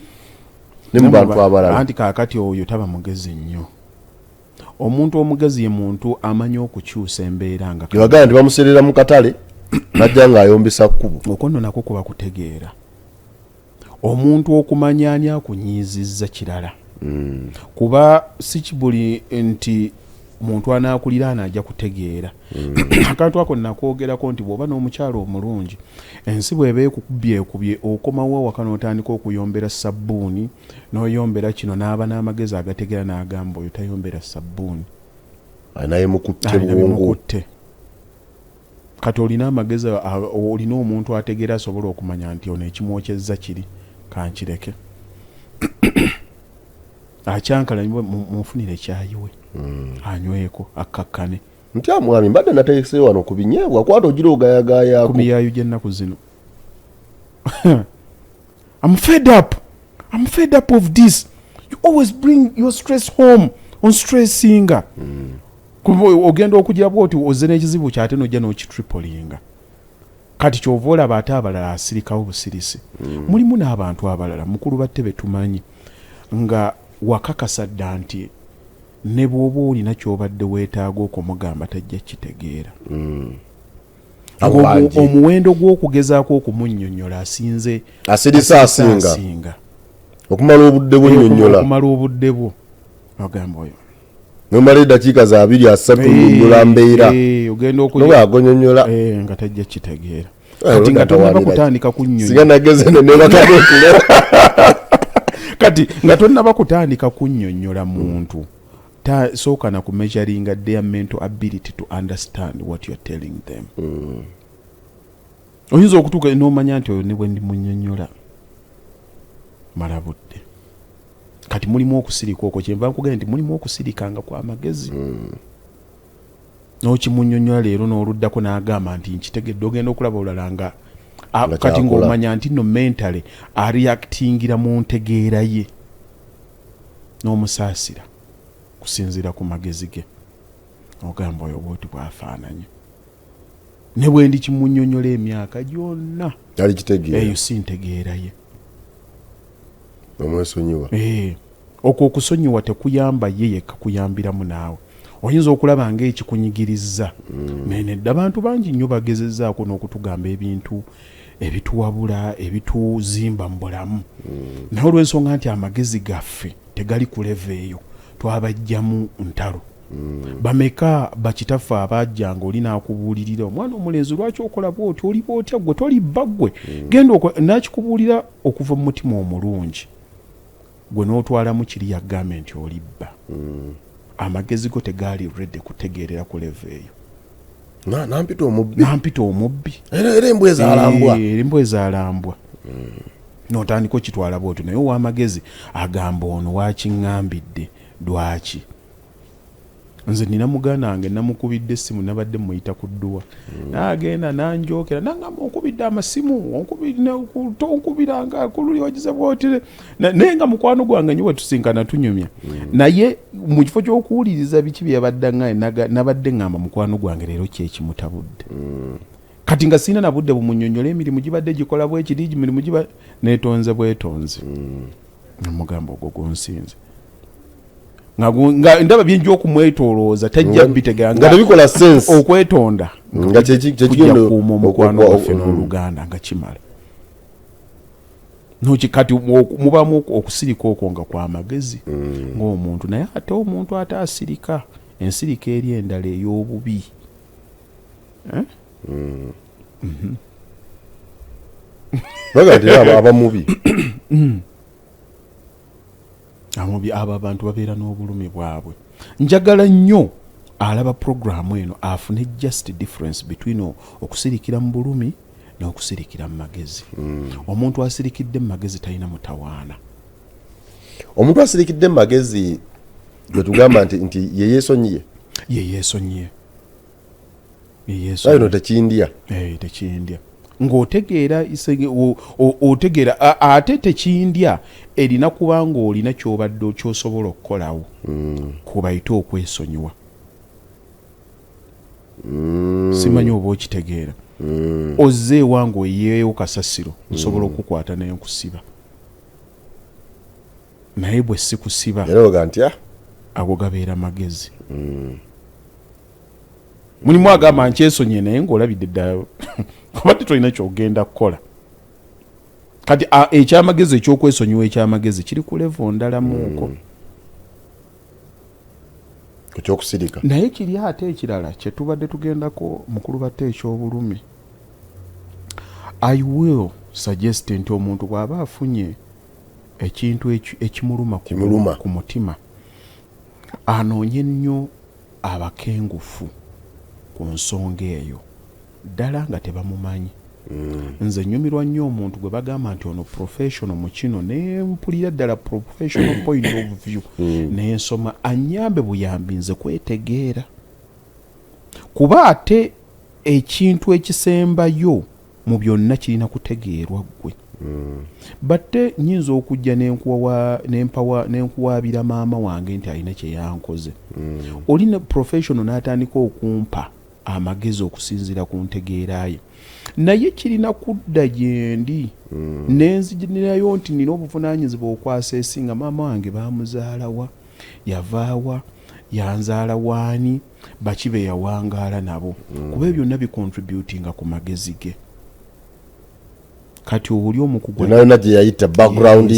ne mu bantu abalala anti kaakati oyo taba mugezi nnyo omuntu omugezi ye muntu amanyi okukyusa embeera nga yagamba nti bamuserera mu katale najja ng'ayombesa kkubo okono nako kuba kutegeera omuntu okumanya ani akunyiizizza kirala kuba si kibuli nti muntu anaakulira anajja kutegeera akantu ako nakwogerako nti bw'oba n'omukyalo omulungi ensi bw'eba ekukubye okomawo awaka n'otandika okuyombera sabbuuni n'oyombera kino n'aba n'amagezi agategeera n'agamba oyo tayombera sabbuuni naye mukutte kati olina amagezi olina omuntu ategeera asobola okumanya nti ono ekimwokyezza kiri kankireke akyankala munfunire kyayiwe anyweko akakkane nti amwami mbadde nateekese wano ku binyeebwa kwata ogira ogayagayaako ku miyayu gy'ennaku zino I'm fed up of this. You always bring your stress home on stressinga ogenda okugira bwoti oze n'ekizibu kyate nojja n'okitripolinga kati kyova olaba ate abalala asirikawo busirisi mulimu n'abantu abalala mukulu batte betumanyi nga wakakasa dda nti ne bw'oba olina kyobadde weetaaga okumugamba tajja kitegeera omuwendo gw'okugezaako okumunnyonnyola asinga okumala obudde bwo agamba oyo nomala eddakiika za 2-3 nnyonnyola mbeera ogenda noba agonyonnyola nga tajja kitegeera kati nga tonnaba kutandika kunnyonnyola singa nageze ne bakadotule kati nga tonnaba kutandika kunnyonnyola muntu sooka na kumeasuringa their mental ability to understand what you're telling them. Oyinza okutuuka n'omanya nti oyo ne bwe ndimunnyonnyola mala budde. Kati mulimu okusirika okwo kyenva nkugenda nti mulimu okusirikanga kw'amagezi. N'okimunnyonnyola leero n'oluddako n'agamba nti nkitegedde ogenda okulaba olala nga kati ng'omanya nti no mentally areactingira mu ntegeera ye n'omusaasira kusinziira ku magezi ge. Ogamba oyo bwoti bwafaananye. Ne bwe ndi kimunnyonnyola emyaka gyonna ali kitegeera eyo si ntegeera ye. omwesonyiwa okwo okusonyiwa tekuyamba ye yekka, kuyambiramu naawe. Oyinza okulaba ng'ekikunyigiriza nedda abantu bangi nnyo bagezezzaako n'okutugamba ebintu ebituwabula ebituzimba mu bulamu naye olw'ensonga nti amagezi gaffe tegali ku leva eyo twabajjamu ntalo. Bameka bakitaffe abajjanga oli n'akubuulirira omwana omulenzi lwaki okola bw'oti oli bw'otya gwe tolibba ggwe genda n'akikubuulira okuva mu mutima omulungi gwe n'otwalamu kiri yagambye nti olibba. Amagezi go tegaali ready kutegeerera ku leva eyo. Nampita omubbi era embwa ezaalambwa n'otandika okitwala bw'otyo naye ow'amagezi agamba ono waakiŋŋambidde lwaki. Nze nina muganda wange namukubidde essimu nabadde muyita ku dduwa n'agenda nanjokera nangamba onkubidde amasimu tonkubiranga kululi wagize bwoti naye nga mukwano gwange nyo wetusinkana tunyumya naye mu kifo ky'okuwuliriza biki bye yabadde ngaye nabadde ngamba mukwano gwange leero kyekimutabudde kati nga sina nabudde bumunnyonnyola emirimu gibadde gikola bwekiri emirimu giba neetonze bwetonze namugamba ogwo gonsinze nga ndaba bingi okumwetolooza tajja biteganga tebikola sense okwetonda nga kyekigendo kuuma omukwano waffe n'oluganda nga kimala kati mubamu okusirika okwo nga kw'amagezi ng'omuntu naye ate omuntu ataasirika ensirika eri endala ey'obubi bagati abamubi abo abantu babeera n'obulumi bwabwe. Njagala nnyo alaba programu eno afune just difference between okusirikira mu bulumi n'okusirikira mu magezi. Omuntu asirikidde mu magezi talina mutawaana. Omuntu asirikidde mu magezi gwe tugamba nti ye yeesonyiye ayo tekindya tekindya ng'otegeera otegeera ate tekindya erina kubanga olina ky'obadde ky'osobola okukolawo kubayita okwesonyiwa. Simanyi oba okitegeera ozze ewange oyeeyo kasasiro nsobola okukwata naye nkusiba naye bwe sikusiba ago gabeera magezi. Mulimu agamba nkyesonye naye ng'olabidde ddala obadde tolina ky'ogenda kukola. Kati ekyamagezi ekyokwesonyiwa ekyamagezi kiri ku levo ndala muuko ekyokusirika naye kiri ate ekirala kye tubadde tugendako mukulu batte eky'obulumi. I will suggest nti omuntu bw'aba afunye ekintu ekimuluma ku mutima anoonye nnyo abakengufu ku nsonga eyo ddala nga tebamumanyi. Nze nyumirwa nnyo omuntu gwe bagamba nti ono professional mu kino ne mpulira ddala professional point of view ne nsoma anyambe buyambi nze kwetegeera kuba ate ekintu ekisembayo mu byonna kirina kutegeerwa ggwe. Batte nyinza okujja nenkuwaabira maama wange nti alina kye yankoze. Olina professional n'atandika okumpa amagezi okusinziira ku ntegeera ye naye kirina kudda gyendi nenzijinirayo nti nina obuvunaanyizibwa okwasa esinga maama wange baamuzaalawa yavaawa yanzaala waani baki be yawangaala nabo kuba byonna bicontributinga ku magezi ge. Kati oli omukugwa nayo gye yayita background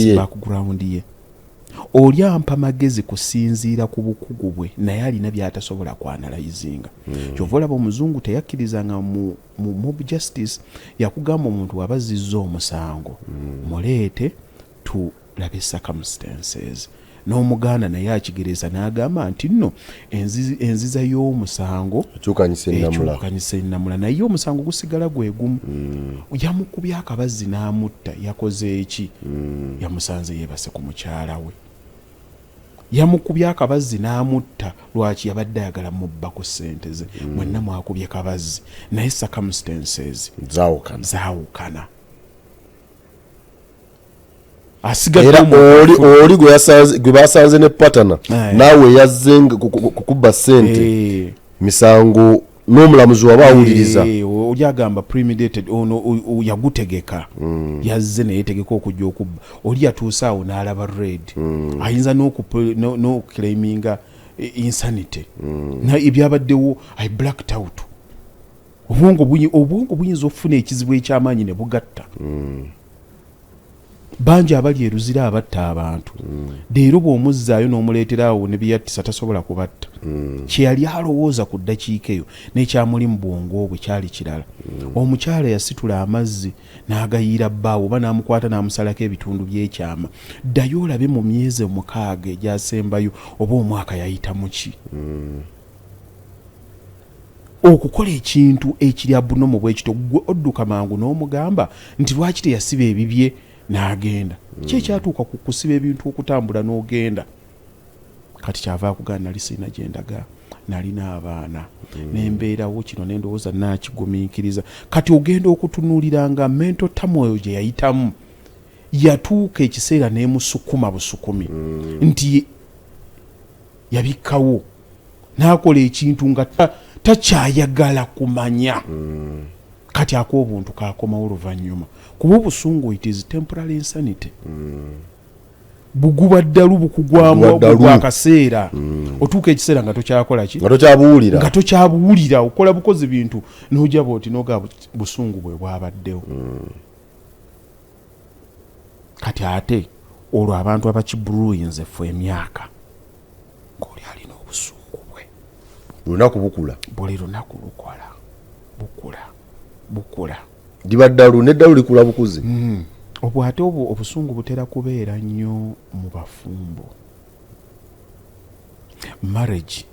ye oli ampa magezi kusinziira ku bukugu bwe naye alina by'atasobola kwanalayizinga kyova olaba omuzungu teyakkirizanga mu mob justice yakugamba omuntu wabazizza omusango muleete tulabe circumstances n'omuganda naye akigereza n'agamba nti nno enziza y'omusango ekyukanyisa ennamula naye omusango gusigala gwe gumu yamukubye akabazzi n'amutta yakoze eki yamusanze yeebase ku mukyala we yamukubye akabazzi n'amutta lwaki yabadde ayagala mubba ku ssente ze mwenna mwakubye kabazzi naye circumstances zaawukana era oli gwe basanze ne patana naawe yazze kukuba ssente misango n'omulamuzi waba awuliriza oli agamba premeditated ono yagutegeka yazze naye tegeka okujja okubba oli yatuuse awo n'alaba red ayinza n'okuclaiminga insanity ebyabaddewo I blacked out obwongo buyinza okufuna ekizibu eky'amaanyi ne bugatta bangi abali eruzira abatta abantu leero bw'omuzzaayo n'omuleetera awo ne byeyattisa tasobola kubatta kye yali alowooza ku ddakiika eyo n'ekyamuli mu bwongo bwe kyali kirala omukyala yasitula amazzi n'agayiira bbaawo oba n'amukwata n'amusalako ebitundu by'ekyama ddayo olabe mu myezi 6 egyasembayo oba omwaka yayitamu ki okukola ekintu ekiri abunomu bwekito gwe odduka mangu n'omugamba nti lwaki teyasiba ebibye n'agenda kyekyatuuka ku kusiba ebintu okutambula n'ogenda kati kyava akugana nali sirina gyendaga nalina abaana nembeerawo kino nendowooza nakigumiikiriza kati ogenda okutunuuliranga mental turmoil gye yayitamu yatuuka ekiseera nemusukuma busukumi nti yabikkawo n'akola ekintu nga takyayagala kumanya kati ak'obuntu kakomawo oluvannyuma kuba obusungu it is temporary insanity buguba ddalu bukugwamu bwa kaseera otuuka ekiseera nga tokyakola ki nga tokyabuwulira okola bukozi bintu n'ojja bwoti n'oga busungu bwe bwabaddewo kati ate olwo abantu abakibuluyinze ffe emyaka ng'oli alina obusungu bwe lunaku bukula buli lunaku bukula diba ddalu neddalu likula bukuzi obwo ate obwo obusungu butera kubeera nnyo mu bafumbo marriage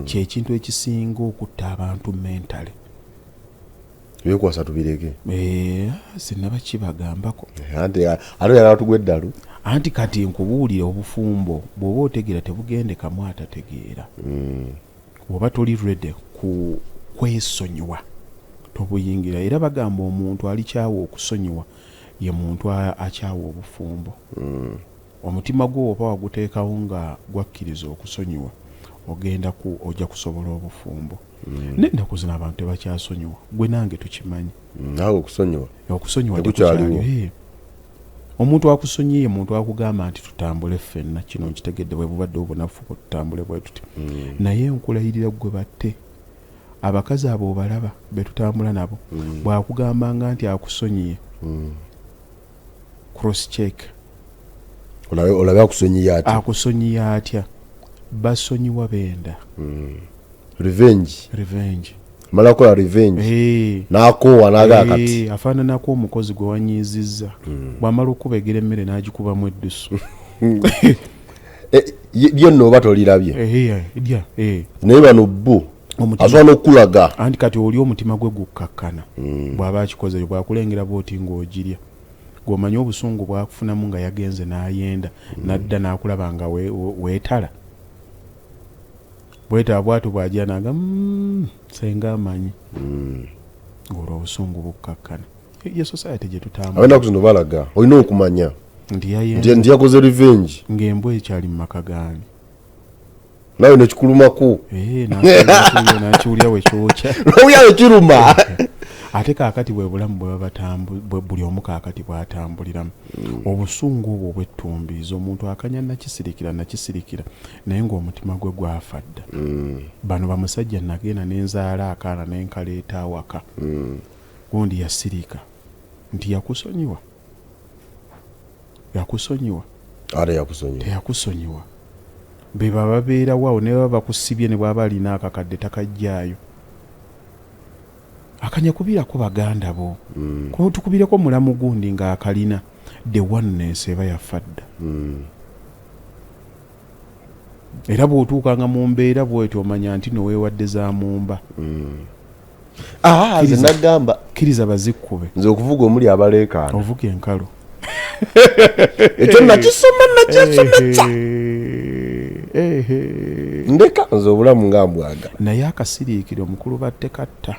kyekintu ekisinga okutta abantu mentale ebyokwasa tubireke sinaba kibagambako ate yala tugwe eddalu anti kati nkubuulira obufumbo bw'oba otegeera tebugendekamu atategeera oba toli ready ku kwesonyiwa tobuyingira era bagamba omuntu alikyawa okusonyiwa ye muntu akyawa obufumbo omutima gwo oba waguteekawo nga gwakkiriza okusonyiwa ojja kusobola obufumbo n'ennaku zino abantu tebakyasonyiwa gwe nange tukimanyi naawe okusonyiwa tekukyaliwo omuntu akusonyiye muntu akugamba nti tutambule ffenna kino nkitegedde bwe bubadde obunafu tutambule bwe tuti naye nkulayirira gwe batte abakazi abo obalaba betutambula nabo bwakugambanga nti akusonyiye cross check olabe akusonyiye atya basonyiwa benda revenge malakola revenge nakoowa nagakati afaananako omukozi gwe wanyiizizza bwamala okuba egera emmere n'agikubamu eddusu lyonna oba tolirabye naye bano bbo asobola n'okulaga anti kati oli omutima gwe gukkakkana bw'aba akikoze bwakulengera bwoti ng'ogirya gw'omanyi obusungu bwakufunamu nga yagenze n'ayenda nadda n'akulaba nga weetala bwetaba bwatu bw'ajja naga senga amanyi ng'olwo obusungu bukkakkana ye society gye tutambula abenaku zino balaga olina okumanya nti yakoze revenge ng'embwa ekyali mu maka gaani nawe nekikulumaku nakiwulya wekyokya nowulya wekiruma ate kaakati bwe bulamu buli omu kaakati bw'atambuliramu obusungu obwo obwettumbiiza omuntu akanya nakisirikira naye ng'omutima gwe gwafa dda bano bamusajja nagenda nenzaala akaana nenkaleeta awaka gundi yasirika nti yakusonyiwa ate yakusonyiwa teyakusonyiwa be babeera waawo ne baba bakusibye ne bwaba alina akakadde takajjaayo akanyakubirako baganda bo ko tukubireko mulamu gundi nga akalina the oneness eba yafadda era bw'otuukanga mu mbeera bwetyo omanya nti noweewadde za mumba nze nagamba kkiriza bazikkube nze okuvuga omuli abaleekaana ovuga enkalo ekyo nakisoma ndeka nze obulamu nga mbwaga naye akasiriikire omukulu batte katta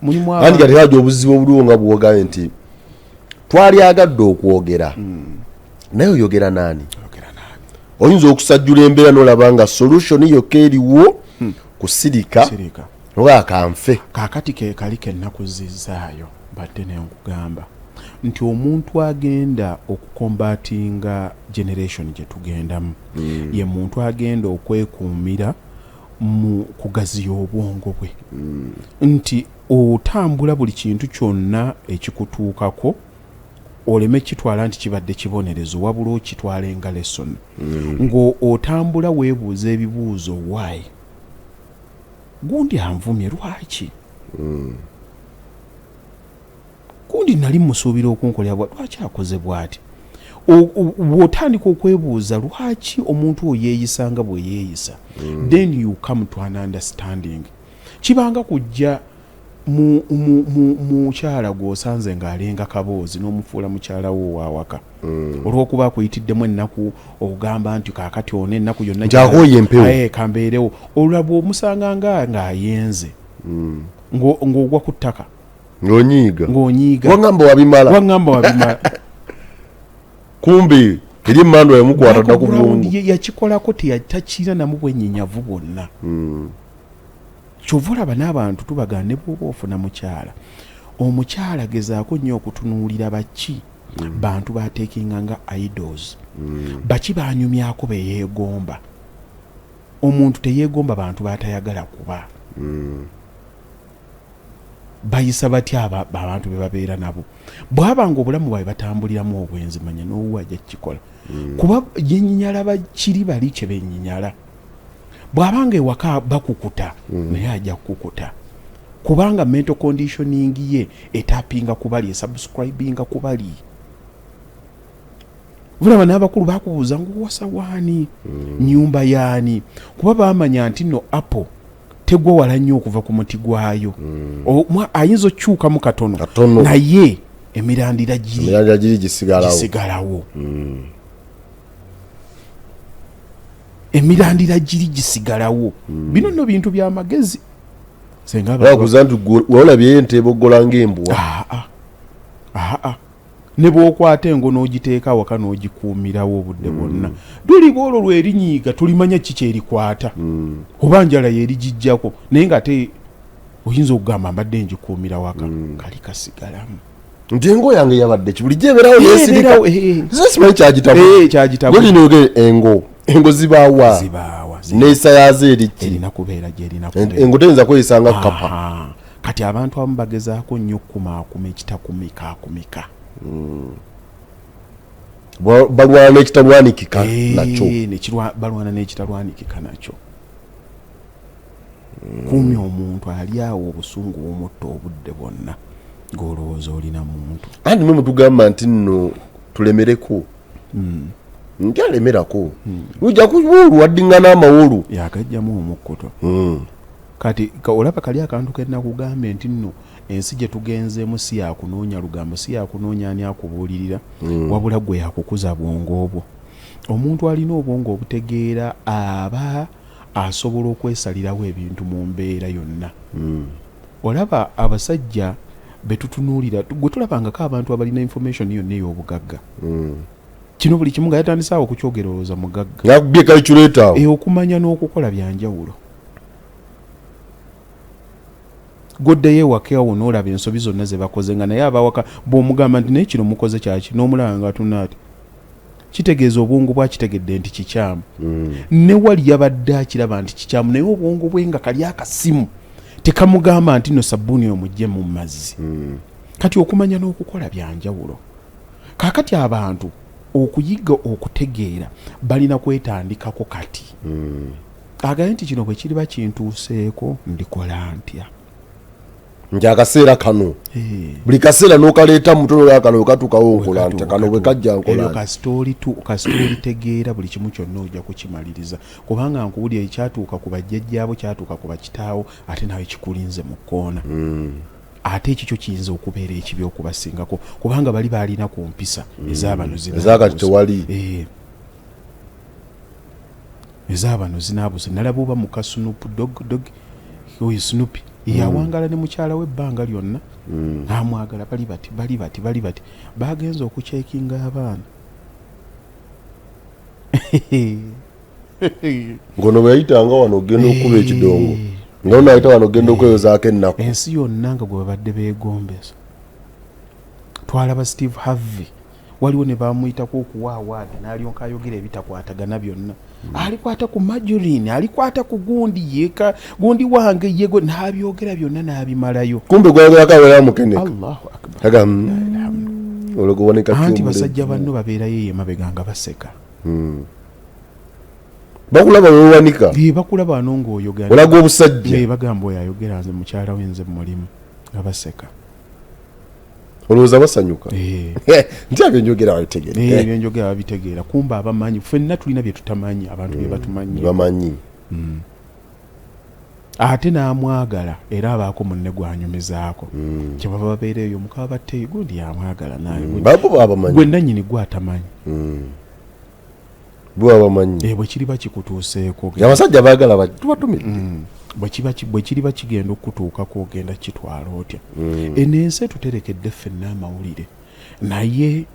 mulimu andi kati haja obuzibu obuliwo nga bwogambye nti twali agadde okwogera naye oyogera naani oyinza okusajjula embeera n'olaba nga solution yokka eriwo kusirika oba kanfe kaakati ke kali kennaku zizaayo badde nenkugamba nti omuntu agenda okukombatinga generation gye tugendamu ye muntu agenda okwekuumira mu kugaziya obwongo bwe nti otambula buli kintu kyonna ekikutuukako oleme kitwala nti kibadde kibonerezo wabula okitwala nga lesson ng'otambula weebuuza ebibuuzo why gundi anvumye lwaki gundi nali musuubira okunkolera lwaki akoze bw'ati bw'otandika okwebuuza lwaki omuntu oyo yeeyisa nga bwe yeeyisa then you come to an understanding kibanga kujja mukyala gw'osanze ng'alenga kaboozi n'omufuula mukyala wo waawaka olw'okuba akuyitiddemu ennaku okugamba nti kaakati ono ennaku yonna njakoye empewo kambeerewo olulaba omusanga ng'ayenze ng'ogwa ku ttaka ng'onyiiga wangamba wabimala kumbi eri emmandwa yamukwata dda ku bwongo yakikolako takira namu bwennyinyavu bwonna kyova olaba n'abantu tubagana ne bw'oba ofuna mukyala omukyala gezaako nnyo okutunuulira baki bantu bateekinga nga idols baki banyumyako beyeegomba omuntu teyeegomba bantu batayagala kuba bayisa batya abantu be babeera nabo bw'abanga obulamu bwabe batambuliramu obwenzi manya n'owuwa ajja kukikola kuba yenyinyala bakiri bali kye benyinyala bw'abanga ewaka bakukuta naye ajja kukukuta kubanga mental conditioning ye etapinga kubali esubscribinga kubali vulaba n'abakulu bakubuuza nguwasa waani nyumba yaani kuba bamanya nti no apple tegwa wala nnyo okuva ku muti gwayo ayinza okyukamu katono naye emirandira giri gisigalawo emirandira giri gisigalawo bino nno bintu by'amagezi sengakuza nti walabyeyo enteboggola ng'embwa ne bw'okwata engo n'ogiteeka awaka n'ogikuumirawo obudde bwonna luliba olwo lwerinyiiga tulimanya kiki erikwata oba njala yerigijjako naye ng'ate oyinza okugamba mbadde njikuumira waka kali kasigalamu nti engo yange yabadde ki bulijjo ebeerawo nesirika simanyi kyagitabulinooge engo zibaawa neeyisa yaazo eriki erina kubeera gyerina engo teyinza kweyisa nga kapa kati abantu abamu bagezaako nnyo okukumaakuma ekitakumika balwana n'ekitalwanikika nakyo balwana n'ekitalwanikika nakyo kumya omuntu ali awo obusungu omutta obudde bwonna ng'olowooza olina muntu andi mwe mutugamba nti nno tulemereko nti alemerako lujja kuwulu waddingana amawulu yagajjamu omukkuto kati olaba kali akantu kennakugambe nti nno ensi gye tugenzeemu si yakunoonya lugambo si yakunoonya ani akubuulirira wabula gwe yakukuza bwongo obwo omuntu alina obwongo obutegeera aba asobola okwesalirawo ebintu mu mbeera yonna olaba abasajja betutunuulira gwe tulabangako abantu abalina information yonna ey'obugagga kino buli kimu nga yatandisaawo okukyogera olowooza mugagga yakubye calculator okumanya n'okukola byanjawulo goddeyo ewaka awo n'olaba ensobi zonna ze bakoze nga naye abawaka bw'omugamba nti naye kino mukoze kyaki n'omulaba nga atuna ati kitegeeza obwongo bwakitegedde nti kikyamu ne wali yabadde akiraba nti kikyamu naye obwongo bwe nga kali akasimu tekamugamba nti no sabbuuni omugye mu mazzi kati okumanya n'okukola byanjawulo. Kaakati abantu okuyiga okutegeera balina kwetandikako kati. Agaye nti kino bwe kiriba kintuuseeko ndikola ntya. Nti akaseera kano buli kaseera n'okaleeta mutono lwa kano okatuukawo nkola ntya kano bwe kajja nkola kasitooli tegeera buli kimu kyonna ojja kukimaliriza kubanga nkuwulira ekyatuuka ku bajjajjaabo kyatuuka ku bakitaawo ate nawe kikulinze mu kkoona. Ate ekikyo kiyinza okubeera ekibi okubasingako kubanga bali baalina ku mpisa ezaabano ezaakati tewali ezaabano zinaabuse. Nalaba oba muka Snoop Dogg oyo Snoopy yawangala ne mukyala we ebbanga lyonna amwagala bali bati bagenza okucekinga abaana. ngono bwe yayitanga wano ogenda okuba ekidongo nga onayita wano ogenda okweyozaako ennaku. Ensi yonna nga gwe babadde beegombesa. Twalaba Steve Harvey waliwo ne bamuyitako okuwa awaadi n'alyoka ayogera ebitakwatagana byonna. Alikwata ku Majoline, alikwata ku gundi wange yego n'abyogera byonna n'abimalayo. Kumbe gwagerako abeera mukene. Allahu akbar. Olwokuboneka anti basajja banno babeerayo emabega nga baseka. Bakulaba wewanika. Bakulaba wano ng'oyogera. Olaga obusajja. Bagamba oyo ayogera nze mukyala we nze mulimu nga baseka. Olowooza basanyuka. Nti abyenjogera babitegeera. Ebyenjogera babitegeera. Kumba abamanyi ffenna tulina bye tutamanyi abantu bye batumanyi. Bamanyi. Ate n'amwagala era abaako munne gwanyumizaako. Kyebava babeera eyo mukaba batteeyo gundi yamwagala naye. Gwe nannyini gwatamanyi. Bwe bamanyi. Bwe kiriba kikutuuseeko. Abasajja baagala tubatumidde. Bwe kiriba kigenda okutuukako ogenda kitwala otya. Enensi tuterekedde ffenna amawulire naye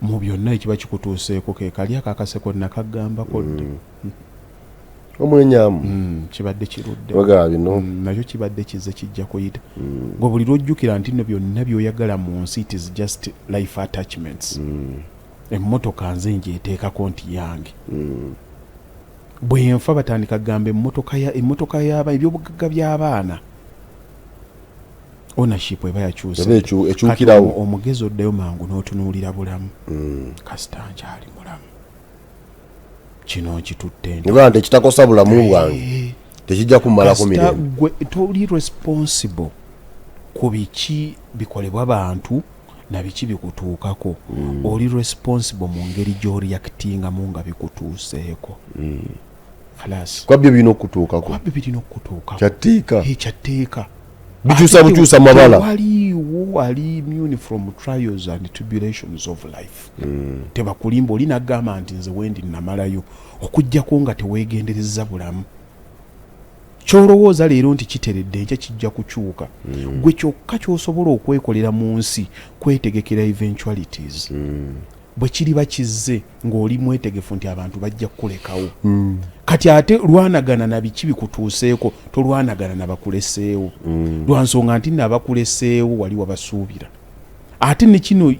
mu byonna ekiba kikutuuseeko ke kali akakaseko nakagambako dde. Omwenyamu kibadde kirudde nakyo kibadde kize kijja kuyita. Gwe buli lwojjukira nti nno byonna by'oyagala mu nsi it is just life attachments. Emmotoka nze njeteekako nti yange. Bwe nfa batandika gamba emmotoka ebyobugagga by'abaana ownership eba yakyuse ekyukirawo. Omugezi oddayo mangu n'otunuulira bulamu kasita nkyali mulamu kino kitutte nti ekitakosa bulamu bwange tekijja kumalako mirembe. Gwe toli responsible ku biki bikolebwa bantu na biki bikutuukako. Oli responsible mu ngeri gy'oreactingamu nga bikutuuseeko. Kwabyo birina okutuukako. Kyatteeka. Bikyusa mabala. Waliwo ali immune from trials and tribulations of life. Tebakulimba oli nagamba nti nze wendi namalayo okujjako nga teweegendereza bulamu. Kyolowooza leero nti kiteredde enkya kijja kukyuka. Gwe kyokka ky'osobola okwekolera mu nsi kwetegekera eventualities. Bwe kiriba kizze ng'oli mwetegefu nti abantu bajja kukulekawo. Kati ate lwanagana na biki bikutuuseeko tolwanagana nabakuleseewo. Lwa nsonga nti nabakuleseewo wali wabasuubira. Ate ne kino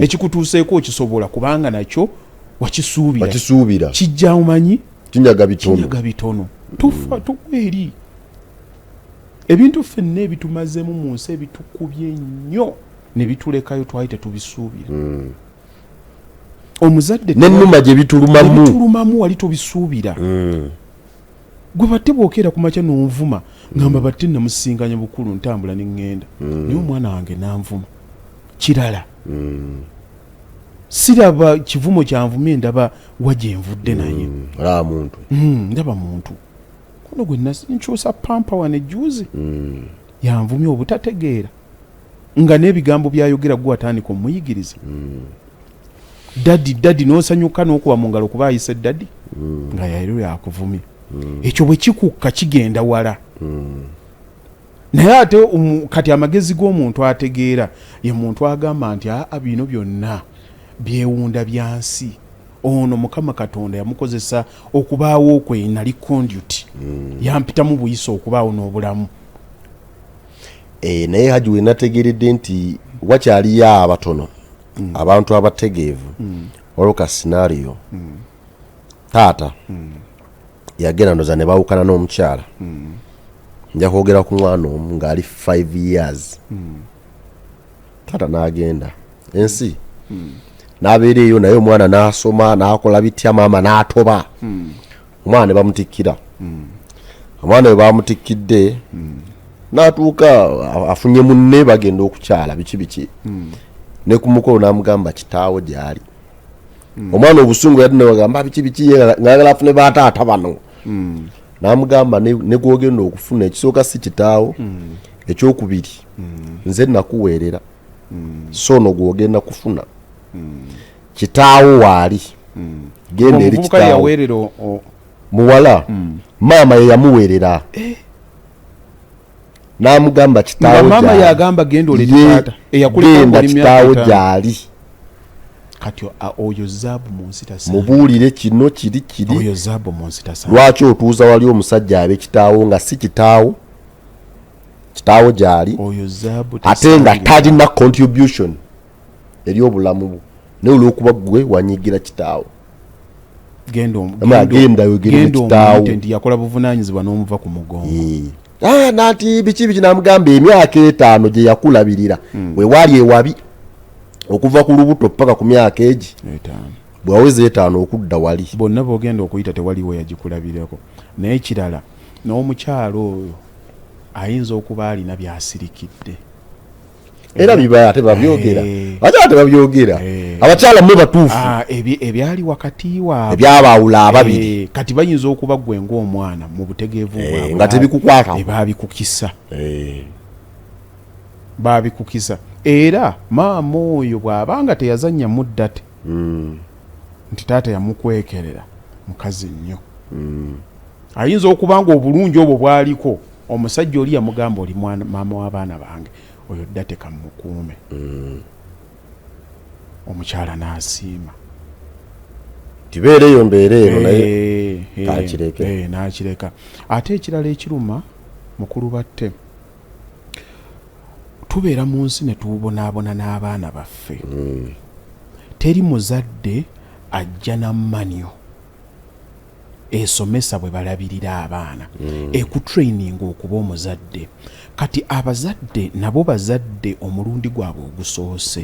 ekikutuuseeko okisobola kubanga nakyo wakisuubira. Kijja umanyi kinyaga bitono. Tufa tukweri. Ebintu ffenna ebitumazeemu mu nsi ebitukubye nnyo ne bitulekayo twali tetubisuubira. Omuzadde n'ennuma gye bitulumamu wali tobisuubira. Gwe batte bw'okeera ku makya n'onvuma ngamba batte namusinganya bukulu ntambula ne ŋŋenda naye omwana wange n'anvuma kirala. Siraba kivumo kyanvumye ndaba wagyenvudde naye. Ndaba muntu kuno gwe nkyusa pampa wane juzi yanvumye obutategeera nga n'ebigambo byayogera gwe watandika omuyigiriza. Dadi n'osanyuka n'okuba mu ngalo kuba ayise dadi nga yayiro yakuvumye. Ekyo bwe kikukka kigenda wala. Naye ate kati amagezi g'omuntu ategeera ye muntu agamba nti bino byonna byewunda byansi. Ono Mukama Katonda yamukozesa okubaawo okwe nali conduit. Yampitamu buyisa okubaawo n'obulamu. Naye Haji we nategeredde nti wakyaliyo abatono abantu abategeevu oluka scenario taata yagenda ndoza ne bawukana n'omukyala nja kwogera ku mwana omu ng'ali 5 years taata n'agenda ensi n'abeera eyo naye omwana n'asoma n'akola bitya maama n'atoba omwana ne bamutikkira omwana we bamutikkidde n'atuuka afunye munne bagenda okukyala biki ne ku mukolo n'amugamba kitaawo gyali omwana obusungu yadde nebagamba biki ng'ayagala afune bataata bano n'amugamba ne gwogenda okufuna ekisooka si kitaawo ekyokubiri nze nakuweerera so no gwogenda kufuna kitaawo waali genda eri kitaawo muwala maama ye yamuweerera n'amugamba kitaawo maama yagamba genda oleta genda kitaawo gyali kati oyo zaabu mu nsi tasa mubuulire kino kiri oyo zaabu mu nsi tasa lwaki otuuza wali omusajja abe kitaawo nga si kitaawo gyali oyo zaabu ate nga talina contribution eri obulamu bwo naye olw'okuba gwe wanyigira kitaawo genda yogere kitaawo nti yakola buvunaanyizibwa n'omuva ku mugongo nati biki n'amugamba emyaka 5 gye yakulabirira we wali ewabi okuva ku lubuto paka ku myaka egi bwaweze 5 okudda wali bonna bogenda okuyita tewaliwo yagikulabirako naye kirala n'omukyalo oyo ayinza okuba alina byasirikidde era biba ate babyogera ate babyogera abakyala mwe batuufu ebyali wakati waabwe ebyabaawula ababiri kati bayinza okuba gwe ng'omwana mu butegeevu bwabwe nga tebikukwata babikukisa era maama oyo bw'abanga teyazannya muddate nti taata yamukwekerera mukazi nnyo ayinza okuba nga obulungi obwo bwaliko omusajja oli yamugamba oli maama w'abaana bange oyo ddate kamukuume omukyala n'asiima tibeereyo mbeera eno naye n'akireka ate ekirala ekiruma mukulu batte tubeera mu nsi ne tubonaabona n'abaana baffe teri muzadde ajja na mmanyo esomesa bwe balabirira abaana ekutraininga okuba omuzadde kati abazadde nabo bazadde omulundi gwabwe ogusoose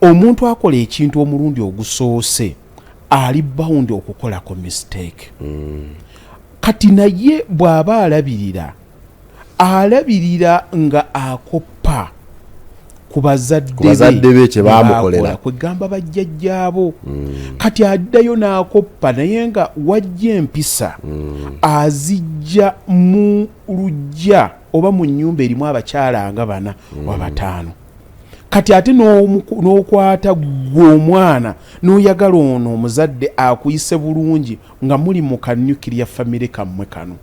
omuntu akola ekintu omulundi ogusoose ali bound okukolako mistake kati naye bw'aba alabirira nga akoppa ku bazadde be kye baamukolera kwegamba bajjajjaabo kati addayo n'akoppa naye nga wajja empisa azijja mu lujja oba mu nnyumba erimu abakyala nga 4 oba 5 kati ate n'okwata gwe omwana n'oyagala ono omuzadde akuyise bulungi nga muli mu kanuclear family kammwe kano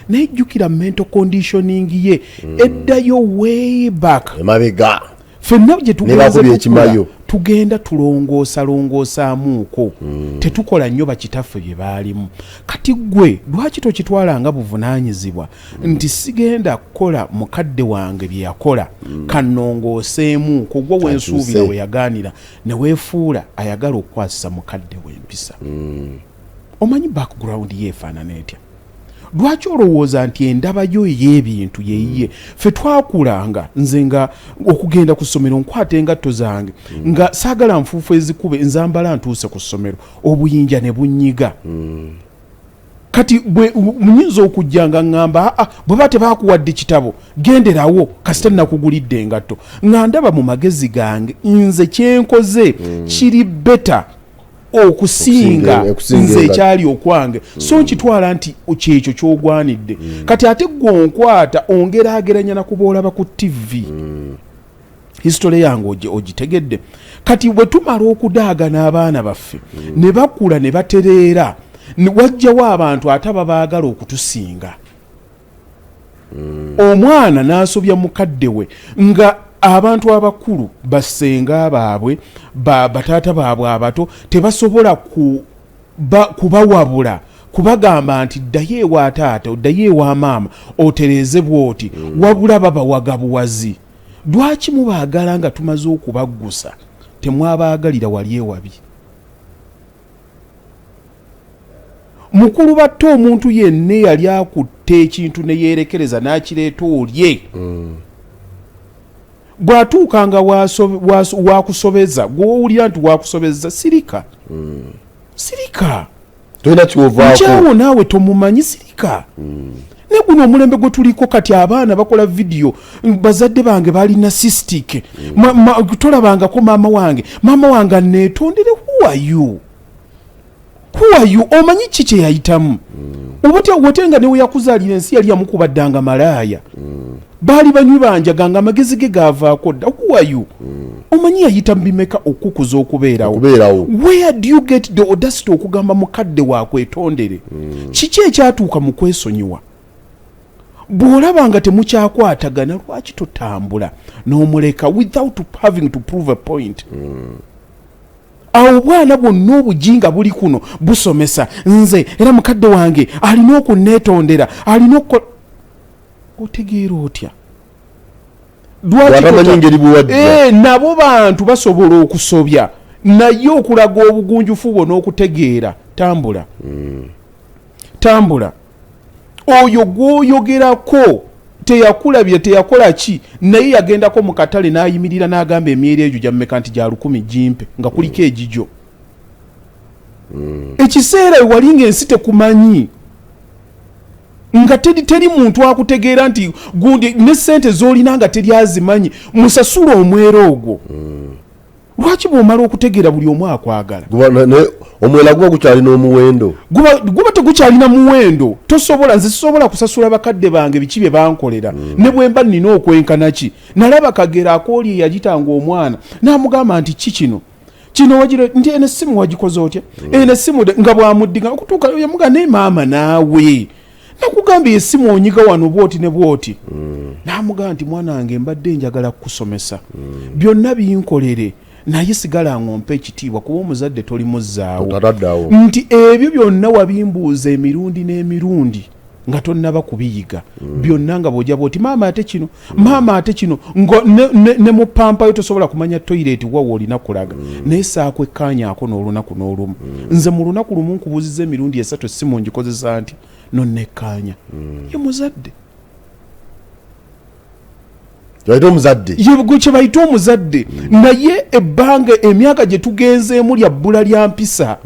nejjukira mental conditioning ye eddayo way back emabega ffenna gye tugenda tulongoosaalongoosamuuko tetukola nnyo bakitaffe bye baalimu kati gwe lwaki tokitwala nga buvunaanyizibwa nti sigenda kukola mukadde wange bye yakola kannongooseemuuko gwe wensuubira we yagaanira ne weefuula ayagala okukwasisa mukadde w'empisa omanyi background ye efaanana etya lwaki olowooza nti endaba yo ey'ebintu yeyiye ffe twakulanga nze nga okugenda ku ssomero nkwata engatto zange nga saagala nfuufu ezikube nzambala ntuuse ku ssomero obuyinja ne bunyiga kati muyinza okujja nga ŋŋamba bwe ba tebaakuwadde kitabo genderawo kasita nakugulidde engatto nga ndaba mu magezi gange nze kyenkoze kiri beta okusinga nze ekyali okwange so nkitwala nti kyekyo kyogwanidde kati ate gwonkwata ongeraageranya nakuboolaba ku TV history yange ogitegedde kati bwe tumala okudaaga n'abaana baffe ne bakula ne batereera wajjawo abantu ate babaagala okutusinga omwana n'asobya mukadde we nga abantu abakulu bassenga baabwe bataata baabwe abato tebasobola kubawabula kubagamba nti ddayo ewa taata oddayo ewa maama otereeze bw'oti wabula babawaga buwazi lwaki mubaagala nga tumaze okubaggusa temwabaagalira wali ewabi mukulu batte omuntu yenna yali akutte ekintu ne yeerekereza n'akireeta olye bw'atuukanga wakusobeza gw'owulira nti wakusobeza sirika sirika tolina kyovaako nkyawo naawe tomumanyi sirika ne guno omulembe gwe tuliko kati abaana bakola vidiyo bazadde bange bali narcissistic tolabangako maama wange aneetondere who are you omanyi ki kye yayitamu obatenga newe yakuzaalira ensi yali yamukubaddanga malaaya baali banywi banjaganga amagezi ge gaavaako dda who are you omanyi yayita mbimeka okukuza okubeerawo where do you get the audacity okugamba mukadde wakwetondere kiki ekyatuuka mu kwesonyiwa bw'olaba nga temukyakwatagana lwaki totambula n'omuleka without having to prove a point awo obwana bwonna obujinga buli kuno busomesa nze era mukadde wange alina okuneetondera alina otegeera otya nabo bantu basobola okusobya naye okulaga obugunjufu bwo n'okutegeera tambula oyo gw'oyogerako teyakulabye teyakola ki naye yagendako mu katale n'ayimirira n'agamba emyeri egyo gyammeka nti gya 10 gimpe nga kuliko egigyo ekiseera wali ng'ensi tekumanyi nga teri muntu akutegeera nti gundi ne ssente z'olina nga teri azimanyi musasula omwero ogwo lwaki bw'omala okutegeera buli omu akwagala omwera guba gukyalina omuwendo guba tegukyalina muwendo nze sisobola kusasula bakadde bange biki bye bankolera ne bwe mba nnina okwenkana ki nalaba kagera akooli yagitanga omwana n'amugamba nti kino wagira nti ene essimu wagikoze otya ene essimu nga bwamuddiga okutuuka yamuga ne maama naawe nakugambye essimu onyiga wano bwoti ne bwoti n'amugamba nti mwana wange mbadde njagala kukusomesa byonna binkolere naye sigala ngompe ekitiibwa kuba omuzadde tolimuzaawo nti ebyo byonna wabimbuuza emirundi n'emirundi nga tonnaba kubiyiga byonna nga bw'ojja bwoti maama ate kino ne mu pampayo tosobola kumanya toyireti wawe olina kulaga naye saako ekkaanyaako n'olunaku n'olumu nze mu lunaku lumu nkubuuziza emirundi 3 essimu ngikozesa nti nonnekkaanya ye muzadde kye bayita omuzadde naye ebbanga emyaka gye tugenzeemu lyabbula lya mpisa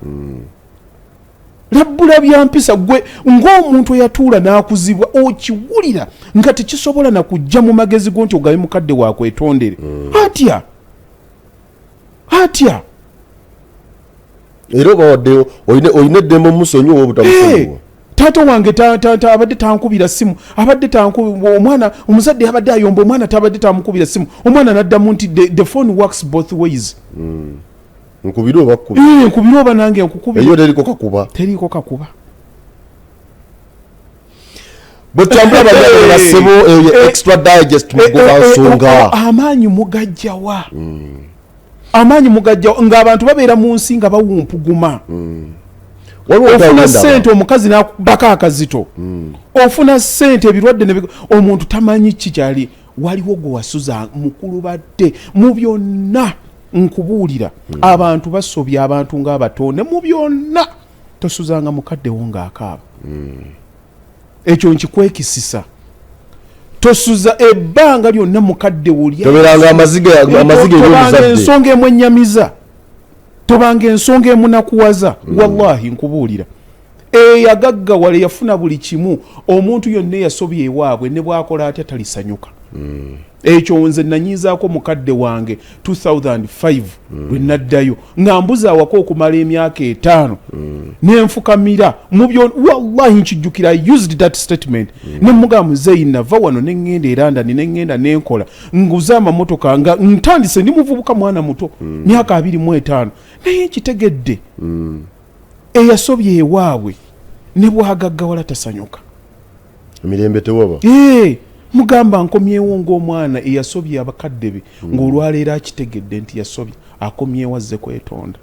gwe ng'omuntu eyatuula n'akuzibwa okiwulira nga tekisobola nakujja mu magezi go nti ogabe mukadde wakwetondere atya era obawadde olina eddembe omusonyiwa obutamusonyiwa taata wange abadde tankubira simu omwana omuzadde abadde ayomba omwana tabadde tamukubira simu omwana naddamu nti the phone works both ways nkubira oba nange nkukubira teriko kakuba bwetambula banyalira sebo extra digest mugoba nsonga amaanyi mugajjawa ng'abantu babeera mu nsi nga bawumpuguma ofuna ssente omukazi nakubaka akazito ofuna ssente ebirwadde omuntu tamanyi kikyali waliwo gwe wasuza mukulu badde mu byonna nkubuulira abantu basobya abantu ng'abatonde mu byonna tosuzanga mukaddewo ng'akaaba ekyo nkikwekisisa tosuza ebbanga lyonna mukadde toberanga amazige ensonga emwenyamiza tobanga ensonga emunakuwaza wallahi nkubuulira eyagaggawala yafuna buli kimu omuntu yonna eyasobya ewaabwe ne bwakola atya talisanyuka ekyo nze nanyizaako mukadde wange 2005 lwe naddayo nga mbuza awaka okumala emyaka 5 nenfukamira mubyo wallahi nkijjukira I used that statement nemugamba Zein nava wano nengenda eranda nengenda nenkola nguza amamotoka nga ntandise ndi muvubuka mwana muto myaka 25 naye kitegedde eyasobye ewaabwe ne bwagaggawala tasanyuka emirembe tewaba mugamba nkomyewo ng'omwana eyasobye abakadde be ng'olwaleero akitegedde nti yasobye akomyewo azze kwetonda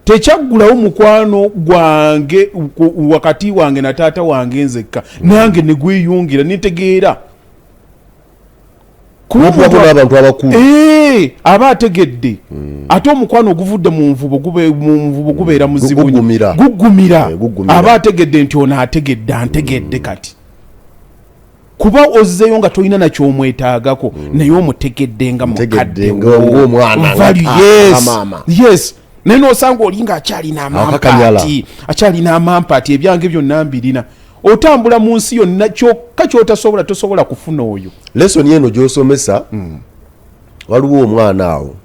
tekyaggulawo mukwano gwange wakati wange na taata wange nzekka nange ne gweyungira nitegeera abantu abakulu aba ategedde ate omukwano oguvudde mu nvubo gubeera muzibu guggumira aba ategedde nti ono ategedde antegedde kati kuba ozzeeyo nga tolina nakyomwetaagako naye omutegedde nga mukadde yes naye nosanga olinga akyalina amampaati ebyange byonna mbirina otambula mu nsi yonna kyokka tosobola kufuna oyo lesoni eno gyosomesa waliwo omwana awo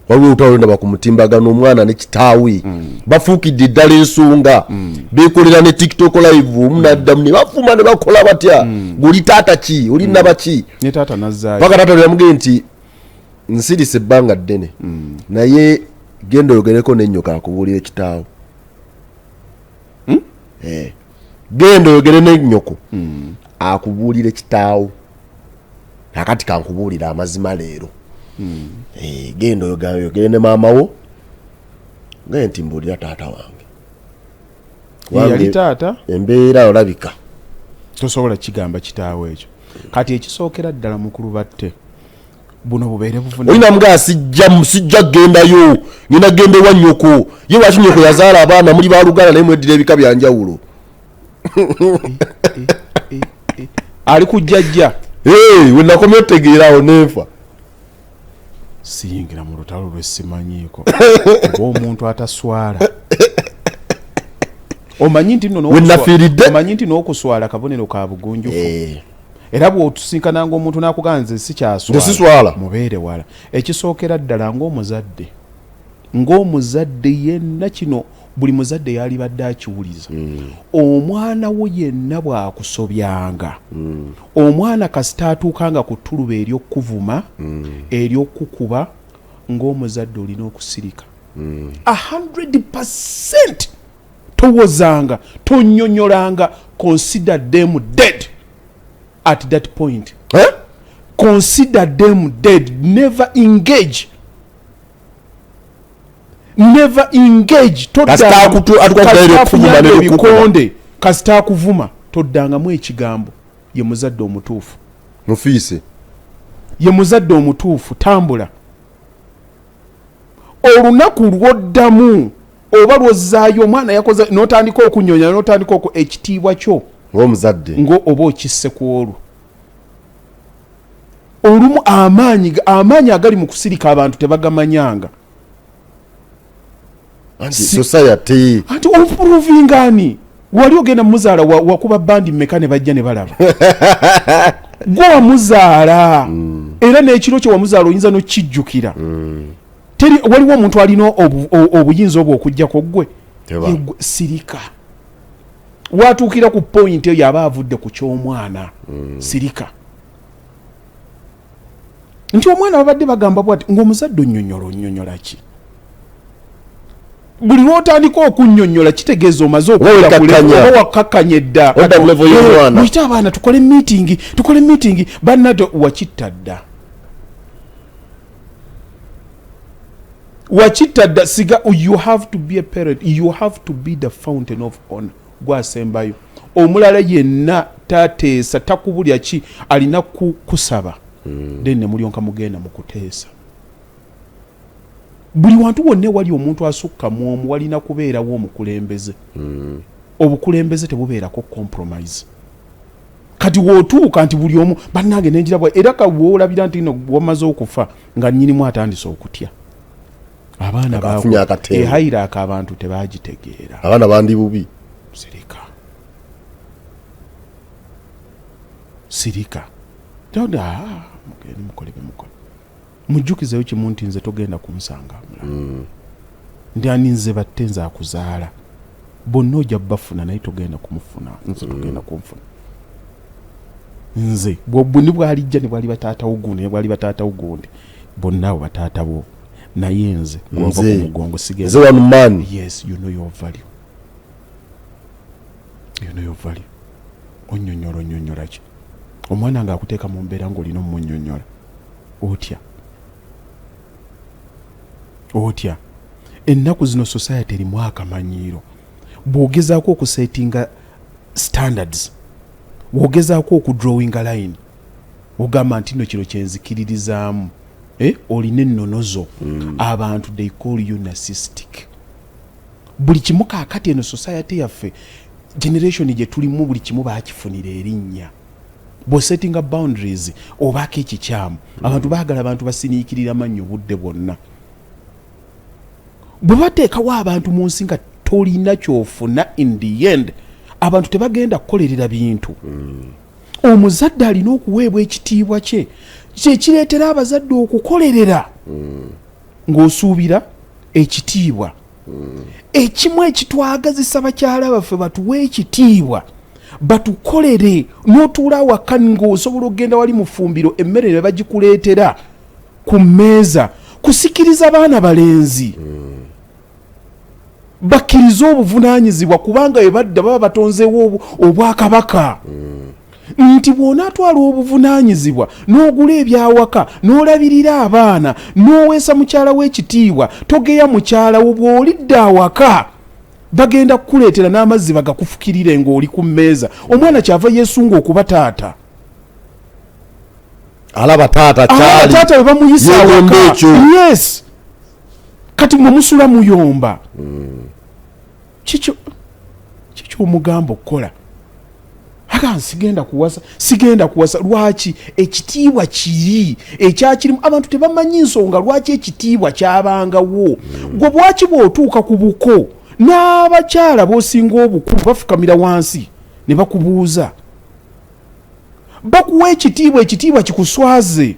waliwo utawolenda bakumutimbagano omwana ne kitaawe bafuukidde ddala ensonga beekolera ne tiktok live omunaddamu ne bafuma ne bakola batya guli taata ki oli naba ki paka taata yamugee nti nsirise ebbanga ddene naye genda oyogereko n'ennyoka akubuulira ekitaawo genda oyogere n'ennyoko akubuulira ekitaawo akati kankubuulira amazima leero genda oyogere ne maama wo ngaye nti mbuulira taata wange yali taata embeera olabika tosobola kigamba kitaawo ekyo kati ekisookera ddala mukulu batte buno bubeere buvuna olina mga sijja gendayo ngenda genda ewa nnyoko ye lwaki nnyoko yazaala abaana muli balugala naye mweddira ebika byanjawulo ali kujjajja wenakomye otegeerawo nenfa siyingira mu lutalo lwesimanyiiko ng'omuntu ataswala omanyi nti n'okuswala kabonero ka bugunjufu era bw'otusinkana ng'omuntu n'akugamba nze sikyaswala mubeere wala ekisookera ddala ng'omuzadde yenna kino buli muzadde yalibadde akiwuliza omwana wo yenna bw'akusobyanga omwana kasita atuukanga ku ttuluba ery'okuvuma ery'okukuba ng'omuzadde olina okusirika 100% towozanga tonyonyolanga consider them dead at that point consider them dead never engage ebikonde kasita akuvuma toddangamu ekigambo ye muzadde omutuufu mufiise ye muzadde omutuufu tambula olunaku lwoddamu oba lwozaayo omwana yakoze n'otandika okunyonya n'otandika ekitiibwa kyo ng'omuzadde oba okisse ku olwo olumu amaanyi agali mu kusirika abantu tebagamanyanga society anti oprovingani wali ogenda muzaala wakuba bandi mmeka ne bajja ne balaba gwe wamuzaala era n'ekiro kye wamuzaala oyinza n'okijjukira waliwo omuntu alina obuyinza obwo okujjako gwe sirika watuukira ku point eyo aba avudde ku ky'omwana sirika nti omwana babadde bagamba bwati ng'omuzadde onnyonnyola ki buli lwotandika okunnyonnyola kitegeeza omaze oba wakkakkanye dda muyite abaana tukole meeting bannado wakitta dda siga you have to be a parent, you have to be the fountain of honor gwasembayo omulala yenna tateesa takubulya ki alina kusaba then ne mulionka mugenda mu kuteesa buli wantu wonna wali omuntu asukka mu omu walina kubeerawo omukulembeze obukulembeze tebubeerako compromise kati wootuuka nti buli omu bannange nenjira bwa era kawoolabira nti no wamaze okufa nga nnyinimu atandise okutya abaana baehayiraaka abantu tebagitegeera abaana bandi bubi sirika tonda mugende mukole bemukole mujjukizeyo kimu nti nze togenda kumusanga ndi ani nze batte nze akuzaala bonna ojja bafuna naye togenda kumufuna nze togenda kumufuna nze bwobuni bwalijja ne bwali bataatawo gundi ne bwali bataatawo gundi bonna abo bataata bo naye nze gwova ku mugongo sigeze one man. Yes, you know your value. Onyonyola ki omwana nga akuteeka mu mbeera ng'olina omunyonyola otya ennaku zino society erimu akamanyiiro bw'ogezaako okusetinga standards bw'ogezaako okudrawinga line ogamba nti no kino kyenzikiririzaamu olina ennonozo abantu they call you narcissistic. Buli kimu kaakati eno society yaffe generation gye tulimu buli kimu baakifunira erinnya. Bw'osettinga boundaries obaako ekikyamu abantu baagala abantu basiniikirira mannyo budde bwonna. Bwe bateekawo abantu mu nsi nga tolina kyofuna in the end abantu tebagenda kukolerera bintu. Omuzadde alina okuweebwa ekitiibwa kye kyekireetera abazadde okukolerera ng'osuubira ekitiibwa. Ekimu ekitwagazisa bakyala baffe batuwe ekitiibwa batukolere n'otuula awaka ng'osobola okugenda wali mu ffumbiro emmere ne bagikuleetera ku mmeeza kusikiriza baana balenzi bakkiriza obuvunaanyizibwa kubanga bwe badda baba batonzeewo obwakabaka nti bw'onaatwala obuvunaanyizibwa n'ogula ebyawaka n'olabirira abaana n'oweesa mukyala w'ekitiibwa togeya mukyala wo bw'olidde awaka bagenda kukuleetera n'amazzi bagakufukirire ng'oli ku mmeeza. Omwana kyava yeesunga okuba taata. Alaba taata kyali. Taata we bamuyisa awaka. Yes. Kati mwe musula muyomba. Kikyo omugamba okukola. Aka sigenda kuwasa lwaki ekitiibwa kiri ekyakirimu abantu tebamanyi nsonga lwaki ekitiibwa kyabangawo. Gwe bwaki bw'otuuka ku buko n'abakyala b'osinga obukulu bafukamira wansi ne bakubuuza bakuwa ekitiibwa kikuswaze.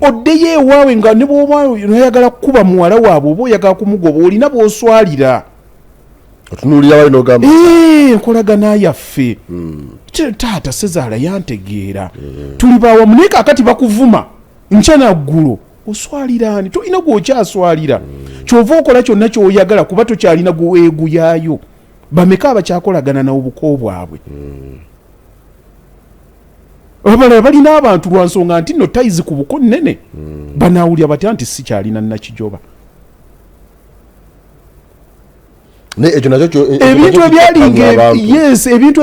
Oddeyo ewaawe nga ne bw'oba oyagala kukuba muwala waabwe oba oyagala kumugoba olina bw'oswalira. Otunuulira wali n'ogamba enkolagana yaffe taata Sezaala yantegeera tuli bawamu naye kaakati bakuvuma nkya naggulo oswaliraani tolina gw'okyaswalira kyova okola kyonna ky'oyagala kuba tokyalina gweweeguyaayo. Bameka abakyakolagana n'obuko bwabwe abalala balina abantu lwa nsonga nti nno tayizi ku buko nnene banaawulira batya nti sikyalina nakijoba. Ebintu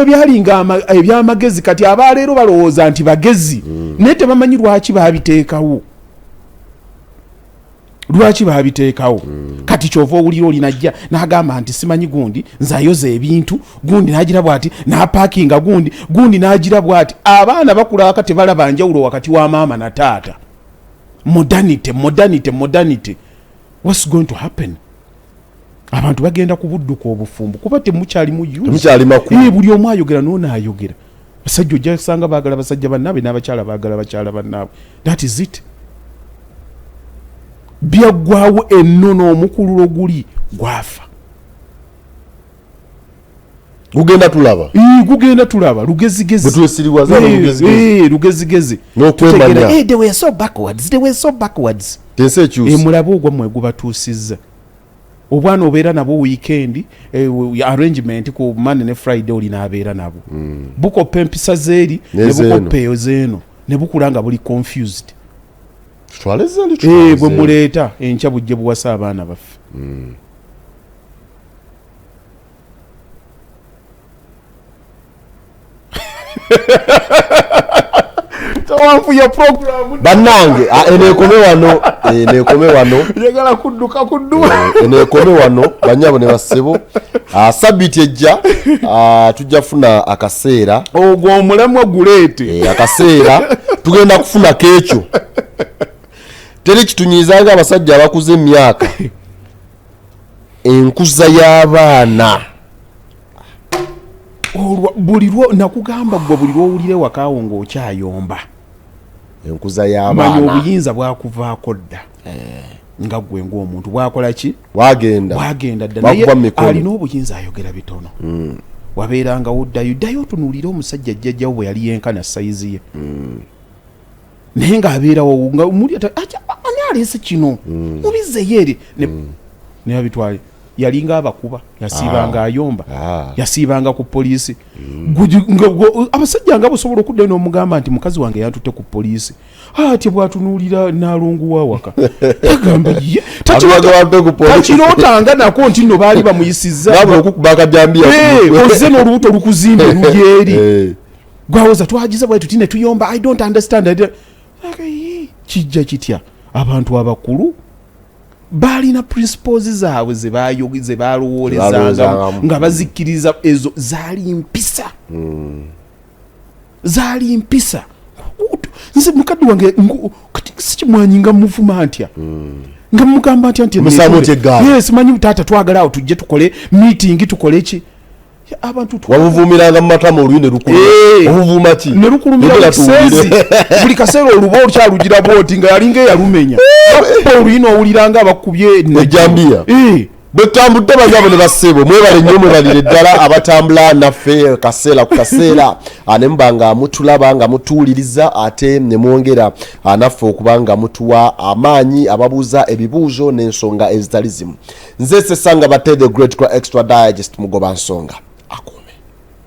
ebyalinga ebyamagezi kati abaleero balowooza nti bagezi naye tebamanyi lwaki babiteekawo. Kati kyova owulira olinajja n'agamba nti simanyi gundi nzayoza ebintu gundi n'agira bw'ati n'apaakinga gundi n'agira bw'ati. Abaana bakula waka tebalaba njawulo wakati wa maama na taata. Modernity. What's going to happen? Abantu bagenda kubudduka obufumbo kuba temukyali mu buli omu ayogera n'onaayogera. Basajja ojja kusanga baagala basajja bannaabwe n'abakyala baagala bakyala bannaabwe. That is it. Byaggwawo ennono omukululo guli gwafa. Gugenda tulaba lugezigezi. Lugezigezi. N'okwemanya. They were so backwards. Mulabe ogwa mmwe gubatuusizza. Obwana obeera nabo weekend arrangement ku Monday ne Friday olina abeera nabo. Bukopa empisa zeeri ne bukopa eyo zeeno ne bukulanga buli confused. Bwe muleeta enkya bujje buwasa abaana baffe. Tawanfuya program bannange enekome wano yagala kudduka enekome wano banyabo ne basebo sabiti ejja tujja funa akaseera ogwo omulamwa guleete akaseera tugenda kufuna keekyo teri kitunyizanga abasajja abakuze emyaka enkuza y'abaana bulirwo nakugamba gwe buli lwowulire wakaawo ng'okyayomba enkuza y'abaana manyi obuyinza bwakuvaako dda nga gwe ng'omuntu bwakola ki wagenda dda naye alina obuyinza ayogera bitono wabeerangawo ddayo otunuulire omusajja jjajjawo bwe yali yenkana sayizi ye naye ng'abeerawo nga muli ani aleese kino mubizzeyo eri ne babitwale yalinga abakuba yasiibanga ayomba yasiibanga ku poliisi abasajja nga bosobola okuddayo n'omugamba nti mukazi wange yantutte ku poliisi ati bwatunuulira naalongo wawaka agamba ye takirootanga nako nti nno baali bamuyisizza oze n'olubuto olukuzimbe lujeeri gwawoza twagiza bwe tuti ne tuyomba I don't understand kijja kitya abantu abakulu balina principles zaabwe ze balowoolezanga nga bazikkiriza ezo zaali mpisa nze mukadde wange kati sikimwanyi nga muvuma ntya nga mugamba ntya simanyi taata twagala awo tujje tukole meeting tukole ki abantu wabuvumiranga mu matama oluyine lukuluma obuvuma ki ne lukulumira kisezi buli kaseera oluba olukyalugira bwoti nga yalinga eyalumenya oluyine owuliranga abakubye ejambiya bwe tambudde bagabo ne bassebo mwebale nnyo mwebalire ddala abatambula naffe kaseera ku kaseera ne muba nga mutulaba nga mutuwuliriza ate ne mwongera naffe okuba nga mutuwa amaanyi ababuuza ebibuuzo n'ensonga ezitali zimu. Nze Sesanga Bate the Great Extra Digest mugoba nsonga.